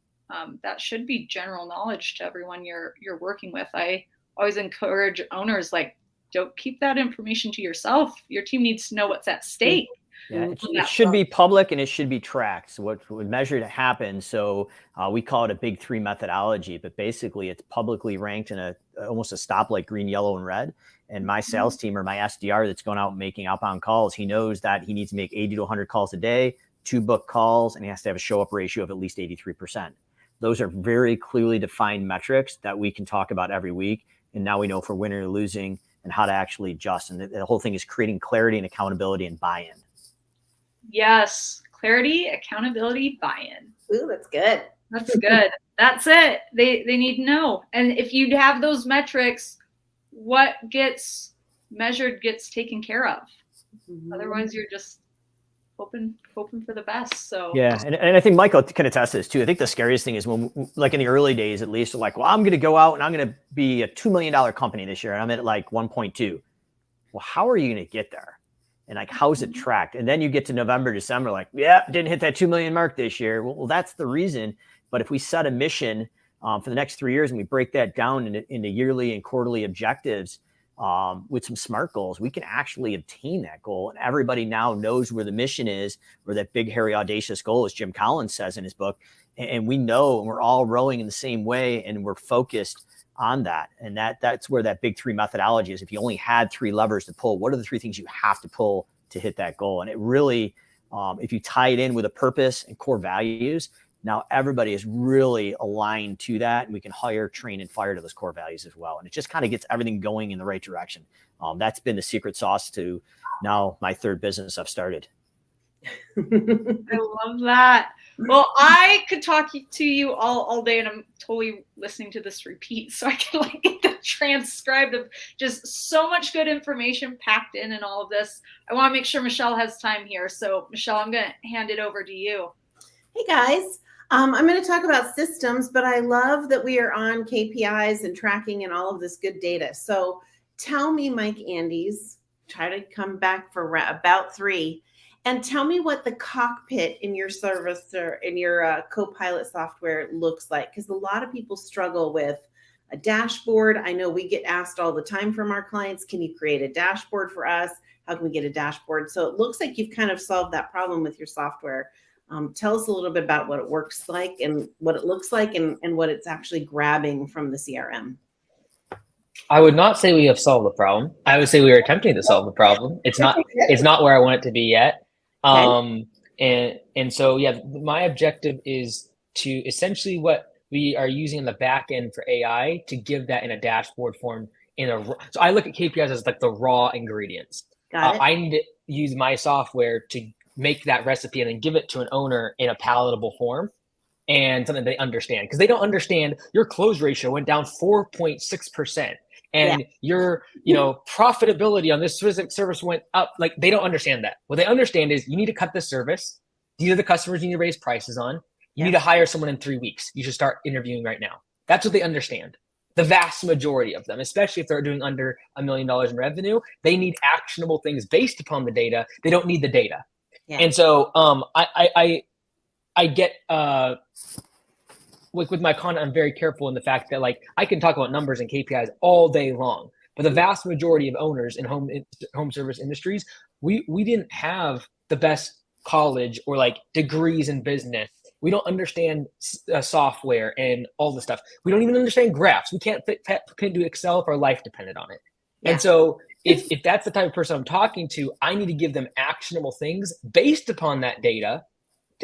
That should be general knowledge to everyone you're working with. I always encourage owners, like, don't keep that information to yourself. Your team needs to know what's at stake.
Yeah, it should be public and it should be tracked. So what would measure to happen? So we call it a big three methodology, but basically it's publicly ranked in almost a stoplight, green, yellow, and red. And my sales team or my SDR that's going out and making outbound calls, he knows that he needs to make 80 to 100 calls a day, 2 book calls, and he has to have a show up ratio of at least 83%. Those are very clearly defined metrics that we can talk about every week. And now we know if we're winning or losing and how to actually adjust. And the whole thing is creating clarity and accountability and buy-in.
Yes. Clarity, accountability, buy-in.
Ooh, that's good.
That's good. That's it. They need to know. And if you have those metrics, what gets measured gets taken care of. Otherwise, you're just hoping for the best. So
yeah, and I think Michael can attest to this too. I think the scariest thing is when, like in the early days, at least, like, well, I'm going to go out and I'm going to be a $2 million company this year, and I'm at like 1.2. Well, how are you going to get there? And like, how's it tracked? And then you get to November, December, like, yeah, didn't hit that 2 million mark this year. Well, that's the reason. But if we set a mission for the next 3 years and we break that down into yearly and quarterly objectives with some SMART goals, we can actually obtain that goal. And everybody now knows where the mission is, where that big, hairy, audacious goal, as Jim Collins says in his book. And we know, and we're all rowing in the same way, and we're focused on that. And that's where that big three methodology is. If you only had 3 levers to pull, what are the 3 things you have to pull to hit that goal? And it really, if you tie it in with a purpose and core values, now everybody is really aligned to that, and we can hire, train, and fire to those core values as well. And it just kind of gets everything going in the right direction. That's been the secret sauce to now my 3rd business I've started.
I love that. Well, I could talk to you all day, and I'm totally listening to this repeat, so I can like get the transcribed of just so much good information packed in all of this. I want to make sure Michelle has time here. So Michelle, I'm going to hand it over to you.
Hey guys, I'm going to talk about systems, but I love that we are on KPIs and tracking and all of this good data. So tell me, Mike Andes, try to come back for about 3. And tell me what the cockpit in your service or in your CoPilot software looks like, because a lot of people struggle with a dashboard. I know we get asked all the time from our clients, can you create a dashboard for us? How can we get a dashboard? So it looks like you've kind of solved that problem with your software. Tell us a little bit about what it works like and what it looks like and what it's actually grabbing from the CRM.
I would not say we have solved the problem. I would say we are attempting to solve the problem. It's not where I want it to be yet.
Okay.
And so, yeah, my objective is to essentially what we are using in the back end for AI to give that in a dashboard form so I look at KPIs as like the raw ingredients.
Got it.
I need to use my software to make that recipe and then give it to an owner in a palatable form and something they understand, because they don't understand your close ratio went down 4.6%. And your, profitability on this specific service went up. Like, they don't understand that. What they understand is you need to cut this service. These are the customers you need to raise prices on. You need to hire someone in 3 weeks. You should start interviewing right now. That's what they understand. The vast majority of them, especially if they're doing under $1 million in revenue, they need actionable things based upon the data. They don't need the data. Yeah. And so I get with my content, I'm very careful in the fact that like I can talk about numbers and KPIs all day long, but the vast majority of owners in home service industries, we didn't have the best college or like degrees in business. We don't understand software and all the stuff. We don't even understand graphs. We can't do Excel if our life depended on it. Yeah. And so if that's the type of person I'm talking to, I need to give them actionable things based upon that data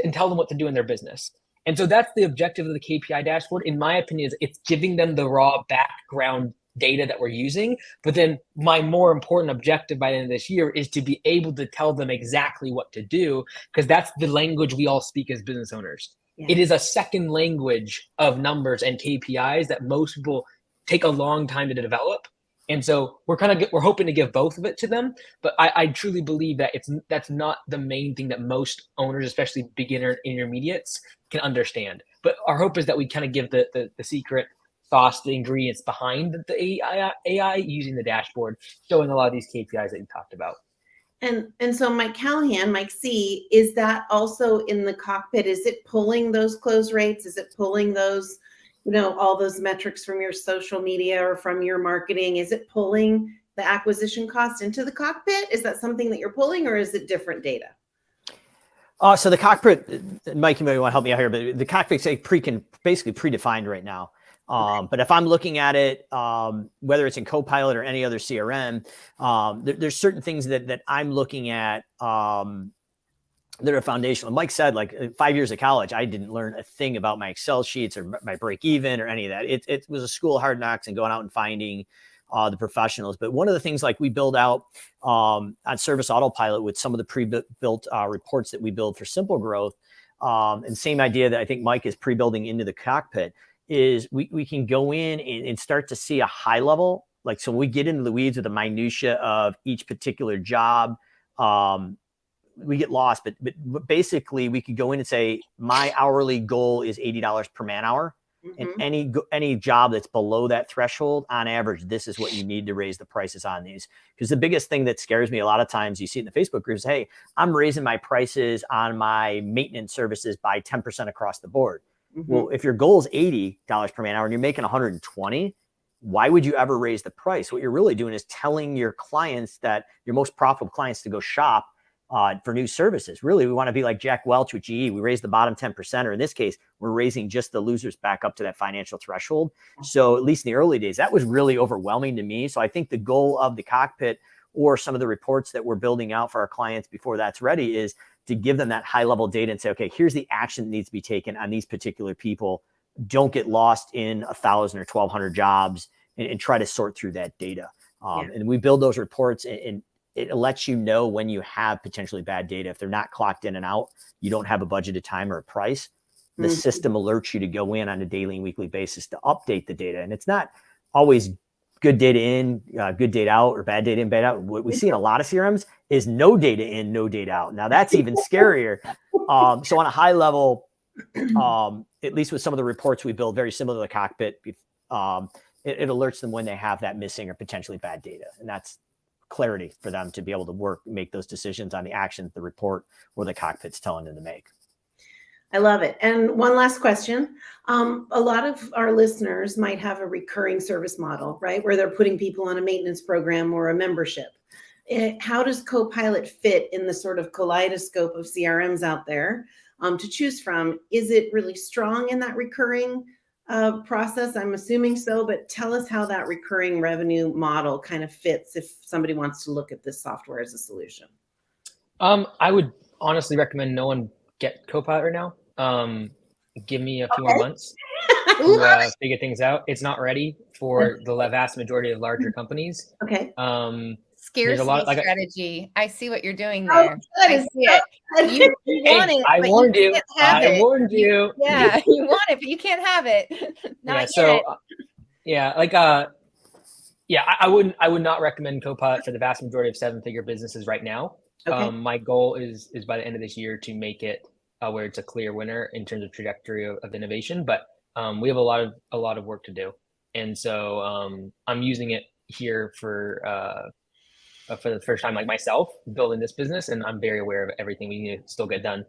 and tell them what to do in their business. And so that's the objective of the KPI dashboard. In my opinion, is it's giving them the raw background data that we're using. But then my more important objective by the end of this year is to be able to tell them exactly what to do, because that's the language we all speak as business owners. Yeah. It is a second language of numbers and KPIs that most people take a long time to develop. And so we're hoping to give both of it to them, but I truly believe that that's not the main thing that most owners, especially beginner intermediates, can understand. But our hope is that we kind of give the secret sauce, the ingredients behind the AI using the dashboard, showing a lot of these KPIs that you talked about.
And so Mike Callahan, Mike C, is that also in the cockpit? Is it pulling those close rates? Is it pulling those, all those metrics from your social media or from your marketing? Is it pulling the acquisition cost into the cockpit? Is that something that you're pulling, or is it different data?
So the cockpit, Mike, you may want to help me out here, but the cockpit's basically predefined right now. But if I'm looking at it, whether it's in CoPilot or any other CRM, there's certain things that I'm looking at that are foundational. Mike said, like 5 years of college, I didn't learn a thing about my Excel sheets or my break even or any of that. It was a school of hard knocks and going out and finding the professionals. But one of the things like we build out on Service Autopilot with some of the pre-built reports that we build for Simple Growth, and same idea that I think Mike is pre-building into the cockpit, is we can go in and start to see a high level. Like, so when we get into the weeds with the minutia of each particular job, we get lost, but basically we could go in and say, my hourly goal is $80 per man hour.
Mm-hmm.
And any job that's below that threshold, on average, this is what you need to raise the prices on these. Because the biggest thing that scares me a lot of times, you see it in the Facebook groups, hey, I'm raising my prices on my maintenance services by 10% across the board. Mm-hmm. Well, if your goal is $80 per man hour and you're making 120, why would you ever raise the price? What you're really doing is telling your clients, that your most profitable clients, to go shop for new services. Really, we want to be like Jack Welch with GE. We raise the bottom 10%, or in this case, we're raising just the losers back up to that financial threshold. So at least in the early days, that was really overwhelming to me. So I think the goal of the cockpit, or some of the reports that we're building out for our clients before that's ready, is to give them that high level data and say, okay, here's the action that needs to be taken on these particular people. Don't get lost in 1,000 or 1,200 jobs, and try to sort through that data. And we build those reports, and it lets you know when you have potentially bad data. If they're not clocked in and out, you don't have a budgeted time or a price, the system alerts you to go in on a daily and weekly basis to update the data. And it's not always good data in, good data out, or bad data in, bad out. What we see in a lot of CRMs is no data in, no data out. Now that's even scarier. So on a high level, at least with some of the reports we build, very similar to the cockpit, it alerts them when they have that missing or potentially bad data. And that's clarity for them to be able to make those decisions on the actions the report or the cockpit's telling them to make.
I love it. And one last question. A lot of our listeners might have a recurring service model, right, where they're putting people on a maintenance program or a membership. How does CoPilot fit in the sort of kaleidoscope of CRMs out there to choose from? Is it really strong in that recurring process? I'm assuming so, but tell us how that recurring revenue model kind of fits if somebody wants to look at this software as a solution.
I would honestly recommend no one get CoPilot right now. Give me a few more months to figure things out. It's not ready for the vast majority of larger companies.
Okay.
Scarcity strategy. I see what you're doing there. I see it. You want it.
I warned you. I warned you.
Yeah, you want it, but you can't have it. Not yet.
I would not recommend CoPilot for the vast majority of 7-figure businesses right now.
Okay.
My goal is by the end of this year to make it where it's a clear winner in terms of trajectory of innovation. But we have a lot of work to do, and so I'm using it here for the first time, like myself, building this business, and I'm very aware of everything we need to still get done.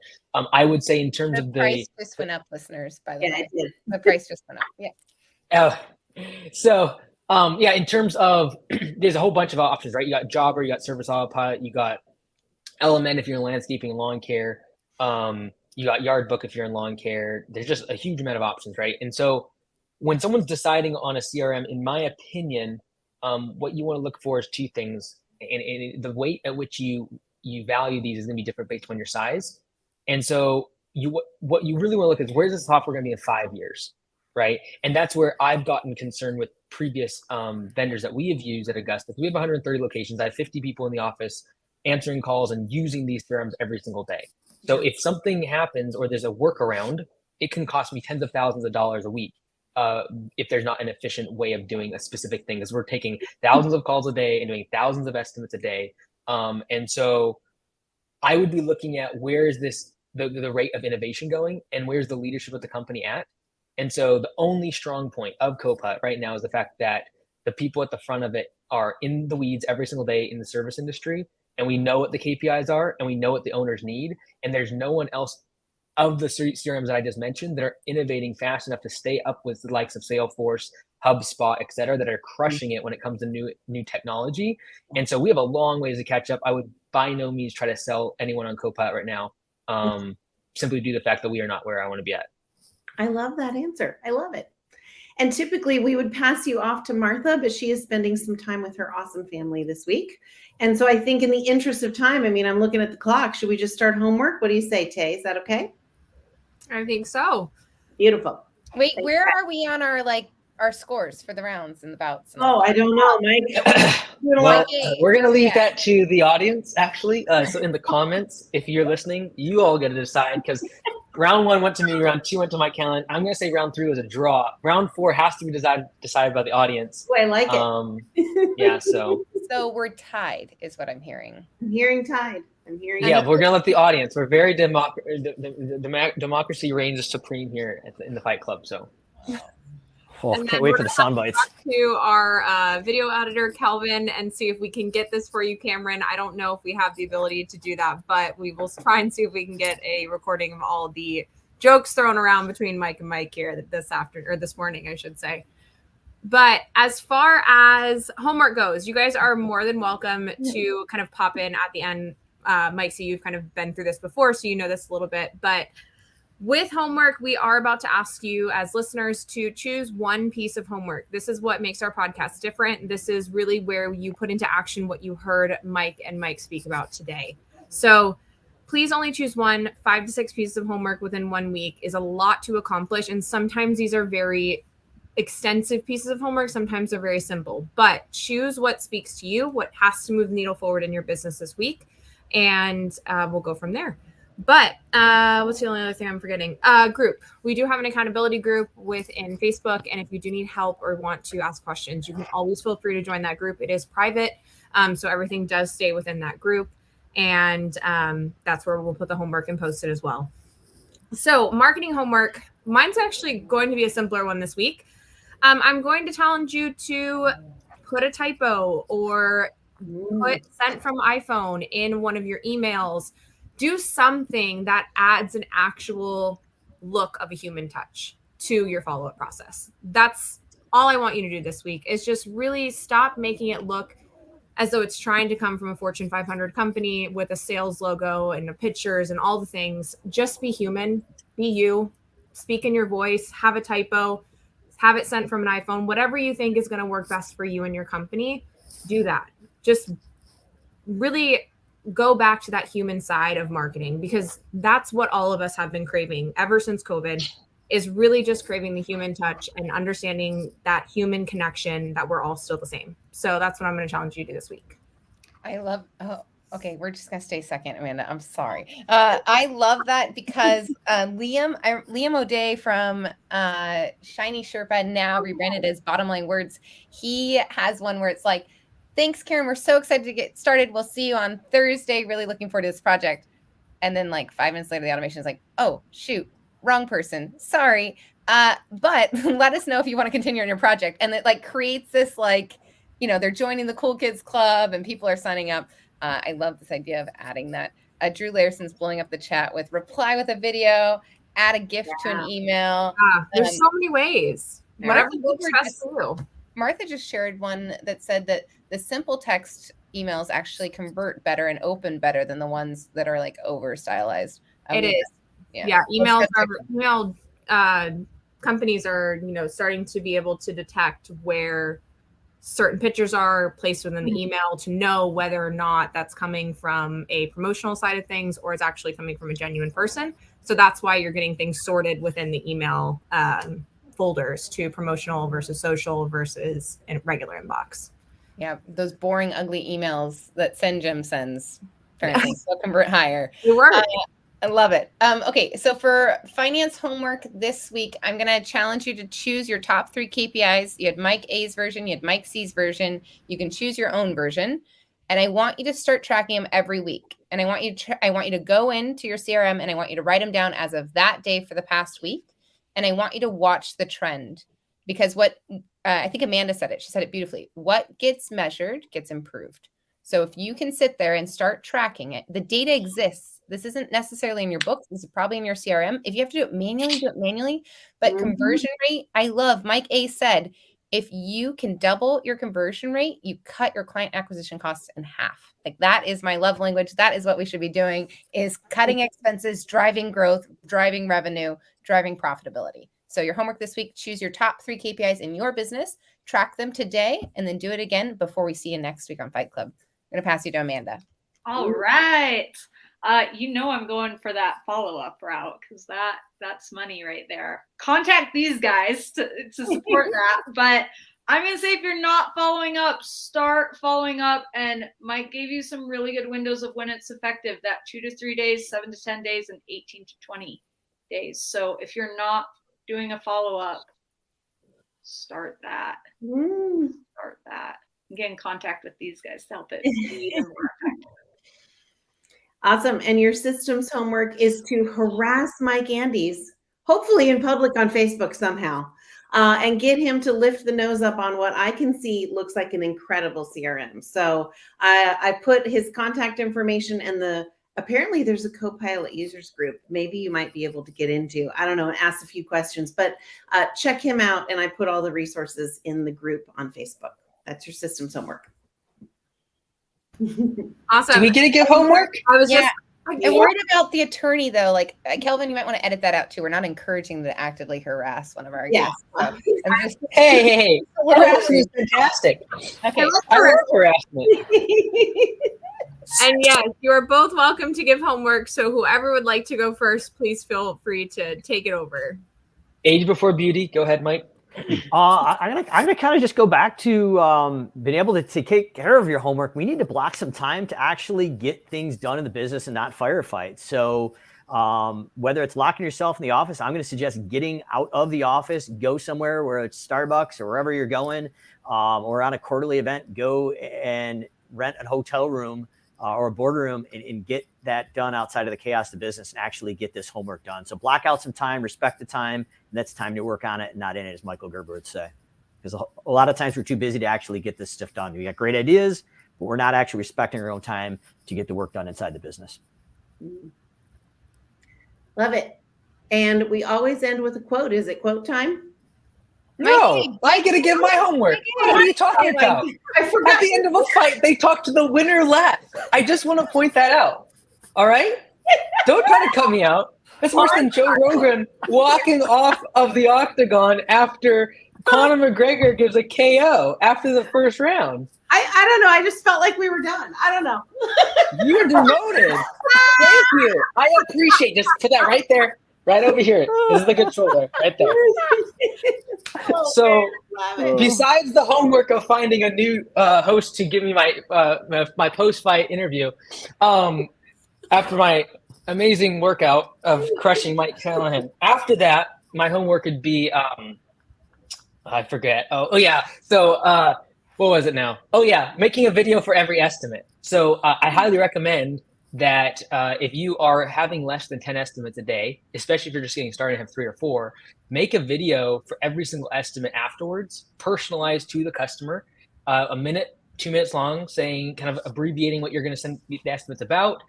I would say in terms of the
price just went up, listeners, by the way.
It did.
The price just went up. Yeah.
So in terms of, there's a whole bunch of options, right? You got Jobber, you got Service Autopilot, you got Element if you're in landscaping and lawn care. You got Yardbook if you're in lawn care. There's just a huge amount of options, right? And so when someone's deciding on a CRM, in my opinion, what you want to look for is two things. And the weight at which you value these is going to be different based on your size. And so what you really want to look at is, where's this software going to be in 5 years, right? And that's where I've gotten concerned with previous vendors that we have used at Augusta. We have 130 locations. I have 50 people in the office answering calls and using these CRMs every single day. So if something happens or there's a workaround, it can cost me tens of thousands of dollars a week. if there's not an efficient way of doing a specific thing, because we're taking thousands of calls a day and doing thousands of estimates a day. And so I would be looking at where is the rate of innovation going, and where's the leadership of the company at. And so the only strong point of CoPilot right now is the fact that the people at the front of it are in the weeds every single day in the service industry, and we know what the KPIs are, and we know what the owners need, and there's no one else of the CRMs that I just mentioned that are innovating fast enough to stay up with the likes of Salesforce, HubSpot, et cetera, that are crushing it when it comes to new technology. And so we have a long ways to catch up. I would by no means try to sell anyone on CoPilot right now, simply due to the fact that we are not where I want to be at.
I love that answer. I love it. And typically we would pass you off to Martha, but she is spending some time with her awesome family this week. And so I think in the interest of time, I mean, I'm looking at the clock. Should we just start homework? What do you say, Tay? Is that okay?
I think so.
Beautiful.
Wait, where are we on our scores for the rounds and the bouts?
Oh, I don't know, Mike.
Well, we're going to leave that to the audience, actually. So in the comments, if you're listening, you all get to decide, because round 1 went to me, round 2 went to Mike Callan. I'm going to say round 3 was a draw. Round 4 has to be decided by the audience.
Oh, I like it.
Yeah, so
we're tied is what I'm hearing.
I'm hearing tied. I'm hearing.
Yeah, we're going to let the audience. We're very democracy reigns supreme here in the Fight Club. So.
Oh, can't wait for the sound bites.
To our video editor, Kelvin, and see if we can get this for you, Cameron. I don't know if we have the ability to do that, but we will try and see if we can get a recording of all the jokes thrown around between Mike and Mike here this morning, I should say. But as far as homework goes, you guys are more than welcome to kind of pop in at the end. Mike, so you've kind of been through this before, so you know this a little bit, but with homework, we are about to ask you as listeners to choose one piece of homework. This is what makes our podcast different. This is really where you put into action what you heard Mike and Mike speak about today. So please only choose one. 5 to 6 pieces of homework within 1 week is a lot to accomplish. And sometimes these are very extensive pieces of homework. Sometimes they're very simple, but choose what speaks to you, what has to move the needle forward in your business this week. And we'll go from there. But what's the only other thing I'm forgetting? Group. We do have an accountability group within Facebook. And if you do need help or want to ask questions, you can always feel free to join that group. It is private. So everything does stay within that group. And that's where we'll put the homework and post it as well. So marketing homework, mine's actually going to be a simpler one this week. I'm going to challenge you to put a typo or put sent from iPhone in one of your emails. Do something that adds an actual look of a human touch to your follow-up process. That's all I want you to do this week, is just really stop making it look as though it's trying to come from a Fortune 500 company with a sales logo and the pictures and all the things. Just be human, be you, speak in your voice, have a typo, have it sent from an iPhone, whatever you think is going to work best for you and your company, do that. Just really go back to that human side of marketing, because that's what all of us have been craving ever since COVID, is really just craving the human touch and understanding that human connection, that we're all still the same. So that's what I'm going to challenge you to this week.
Okay, we're just going to stay second, Amanda. I'm sorry. I love that, because Liam O'Day from Shiny Sherpa, now rebranded as Bottom Line Words, he has one where it's like, thanks, Karen. We're so excited to get started. We'll see you on Thursday. Really looking forward to this project. And then like 5 minutes later, the automation is like, oh, shoot, wrong person. Sorry. But let us know if you want to continue on your project. And it like creates this, like, you know, they're joining the cool kids club and people are signing up. I love this idea of adding that. Drew Layerson's blowing up the chat with reply with a video, add a gift to an email.
There's so many ways. Whatever works best for you.
Martha just shared one that said that the simple text emails actually convert better and open better than the ones that are like over stylized.
It is. Yeah. Email companies are, you know, starting to be able to detect where certain pictures are placed within the email to know whether or not that's coming from a promotional side of things or it's actually coming from a genuine person. So that's why you're getting things sorted within the email folders to promotional versus social versus in regular inbox.
Yeah, those boring, ugly emails that SendGem sends, apparently, will convert higher.
It works.
I love it. Okay, so for finance homework this week, I'm going to challenge you to choose your top 3 KPIs. You had Mike A's version, you had Mike C's version. You can choose your own version, and I want you to start tracking them every week. And I want you to go into your CRM, and I want you to write them down as of that day for the past week. And I want you to watch the trend, because what I think Amanda said it. She said it beautifully. What gets measured gets improved. So if you can sit there and start tracking it, the data exists. This isn't necessarily in your books. This is probably in your CRM. If you have to do it manually, do it manually. But conversion rate, I love. Mike A said, if you can double your conversion rate, you cut your client acquisition costs in half. Like, that is my love language. That is what we should be doing, is cutting expenses, driving growth, driving revenue, driving profitability. So your homework this week, choose your top 3 KPIs in your business, track them today, and then do it again before we see you next week on Fight Club. I'm going to pass you to Amanda.
All right. I'm going for that follow-up route, because that's money right there. Contact these guys to support that. But I'm going to say, if you're not following up, start following up. And Mike gave you some really good windows of when it's effective, that 2 to 3 days, 7 to 10 days, and 18 to 20 days. So if you're not doing a follow-up, start that. Start that. Get in contact with these guys to help it be even more effective.
Awesome. And your systems homework is to harass Mike Andes, hopefully in public on Facebook somehow, and get him to lift the nose up on what I can see looks like an incredible CRM. So I put his contact information, and apparently there's a CoPilot users group. Maybe you might be able to get into, I don't know, and ask a few questions, but check him out. And I put all the resources in the group on Facebook. That's your systems homework.
Awesome.
Do we get to give homework?
I'm worried about the attorney, though. Like, Kelvin, you might want to edit that out too. We're not encouraging them to actively harass one of our guests. So
Hey. Harassment is fantastic.
Okay.
I love harassment.
And yes, you are both welcome to give homework. So whoever would like to go first, please feel free to take it over.
Age before beauty. Go ahead, Mike.
I'm gonna kind of just go back to being able to take care of your homework. We need to block some time to actually get things done in the business and not firefight. So whether it's locking yourself in the office, I'm going to suggest getting out of the office, go somewhere where it's Starbucks or wherever you're going, or on a quarterly event, go and rent a hotel room or a boardroom and get that done outside of the chaos of business and actually get this homework done. So block out some time, respect the time, and that's time to work on it and not in it, as Michael Gerber would say. Because a lot of times we're too busy to actually get this stuff done. We got great ideas, but we're not actually respecting our own time to get the work done inside the business.
Love it. And we always end with a quote. Is it quote time?
No, I get to give my homework. What are you talking about?
I forgot.
At the end of a fight, they talk to the winner last. I just want to point that out. All right? Don't try to cut me out. It's worse than Joe Rogan walking off of the octagon after Conor McGregor gives a KO after the first round.
I don't know. I just felt like we were done. I don't know.
You're demoted. Thank you. I appreciate. Just put that right there. Right over here. This is the controller. Right there. So besides the homework of finding a new host to give me my post-fight interview, after my amazing workout of crushing Mike Callahan, after that, my homework would be, I forget. Oh yeah. So what was it now? Oh yeah, making a video for every estimate. So I highly recommend that if you are having less than 10 estimates a day, especially if you're just getting started and have 3 or 4, make a video for every single estimate afterwards, personalized to the customer, a minute, 2 minutes long, saying, kind of abbreviating what you're going to send the estimates about,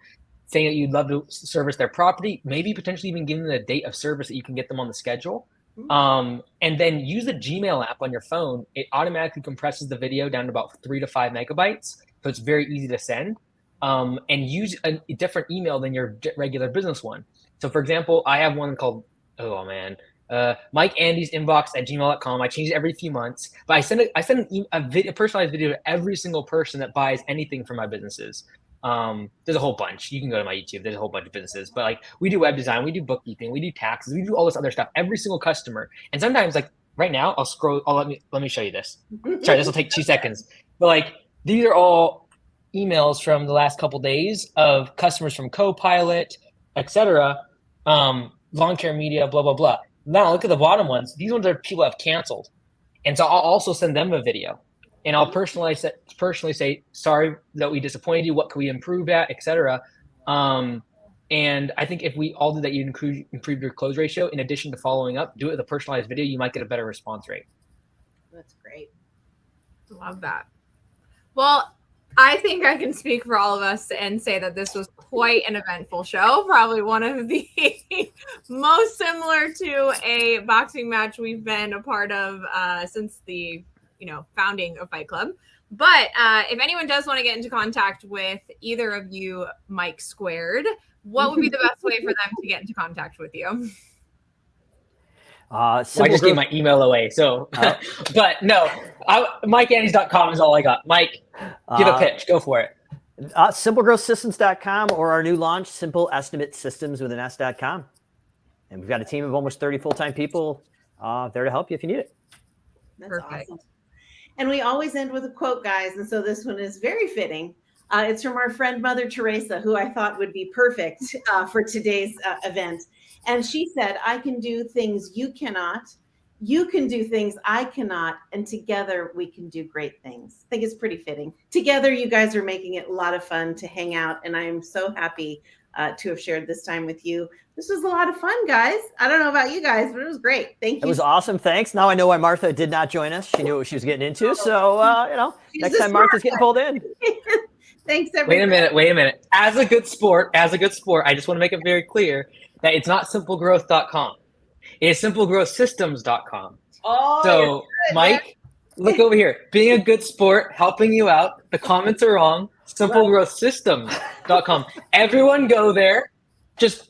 saying that you'd love to service their property, maybe potentially even giving them a date of service that you can get them on the schedule. And then use the Gmail app on your phone. It automatically compresses the video down to about 3 to 5 megabytes. So it's very easy to send. And use a different email than your regular business one. So for example, I have one called, MikeAndysInbox@gmail.com. I change it every few months, but I send a personalized video to every single person that buys anything from my businesses. There's a whole bunch. You can go to my YouTube. There's a whole bunch of businesses, but like we do web design, we do bookkeeping, we do taxes, we do all this other stuff. Every single customer. And sometimes, like right now, I'll scroll. Let me show you this. Sorry, this will take 2 seconds. But like these are all emails from the last couple days of customers from CoPilot, etc. Lawn care media, blah, blah, blah. Now look at the bottom ones. These ones are people have canceled. And so I'll also send them a video. And I'll personally say, sorry that we disappointed you. What can we improve at, etc. And I think if we all did that, you improve your close ratio. In addition to following up, do it with a personalized video. You might get a better response rate.
That's great.
Love that. Well, I think I can speak for all of us and say that this was quite an eventful show. Probably one of the most similar to a boxing match we've been a part of since the founding of Fight Club. But if anyone does want to get into contact with either of you, Mike Squared, what would be the best way for them to get into contact with you?
I just gave my email away. So, but no, MikeAndes.com is all I got. Mike, give a pitch. Go for it.
SimpleGrowthSystems.com or our new launch, Simple Estimate Systems with an S.com. And we've got a team of almost 30 full-time people there to help you if you need it.
That's
Perfect.
awesome. And we always end with a quote, guys. And so this one is very fitting. It's from our friend Mother Teresa, who I thought would be perfect for today's event. And she said, I can do things you cannot. You can do things I cannot. And together we can do great things. I think it's pretty fitting. Together, you guys are making it a lot of fun to hang out. And I am so happy to have shared this time with you. This was a lot of fun, guys. I don't know about you guys, but it was great. Thank you.
It was awesome. Thanks. Now I know why Martha did not join us. She knew what she was getting into. So, next time Martha's getting pulled in.
Thanks, everybody.
Wait a minute. As a good sport, I just want to make it very clear that it's not simplegrowth.com. It is simplegrowthsystems.com.
Oh,
so, Mike, look over here. Being a good sport, helping you out. The comments are wrong. Simplegrowthsystems.com. Everyone go there. Just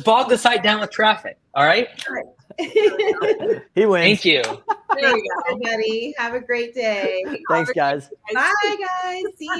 bog the site down with traffic. All right?
He wins.
Thank you.
Thanks, everybody. Have a great day.
Thanks, guys.
Bye, guys. See you.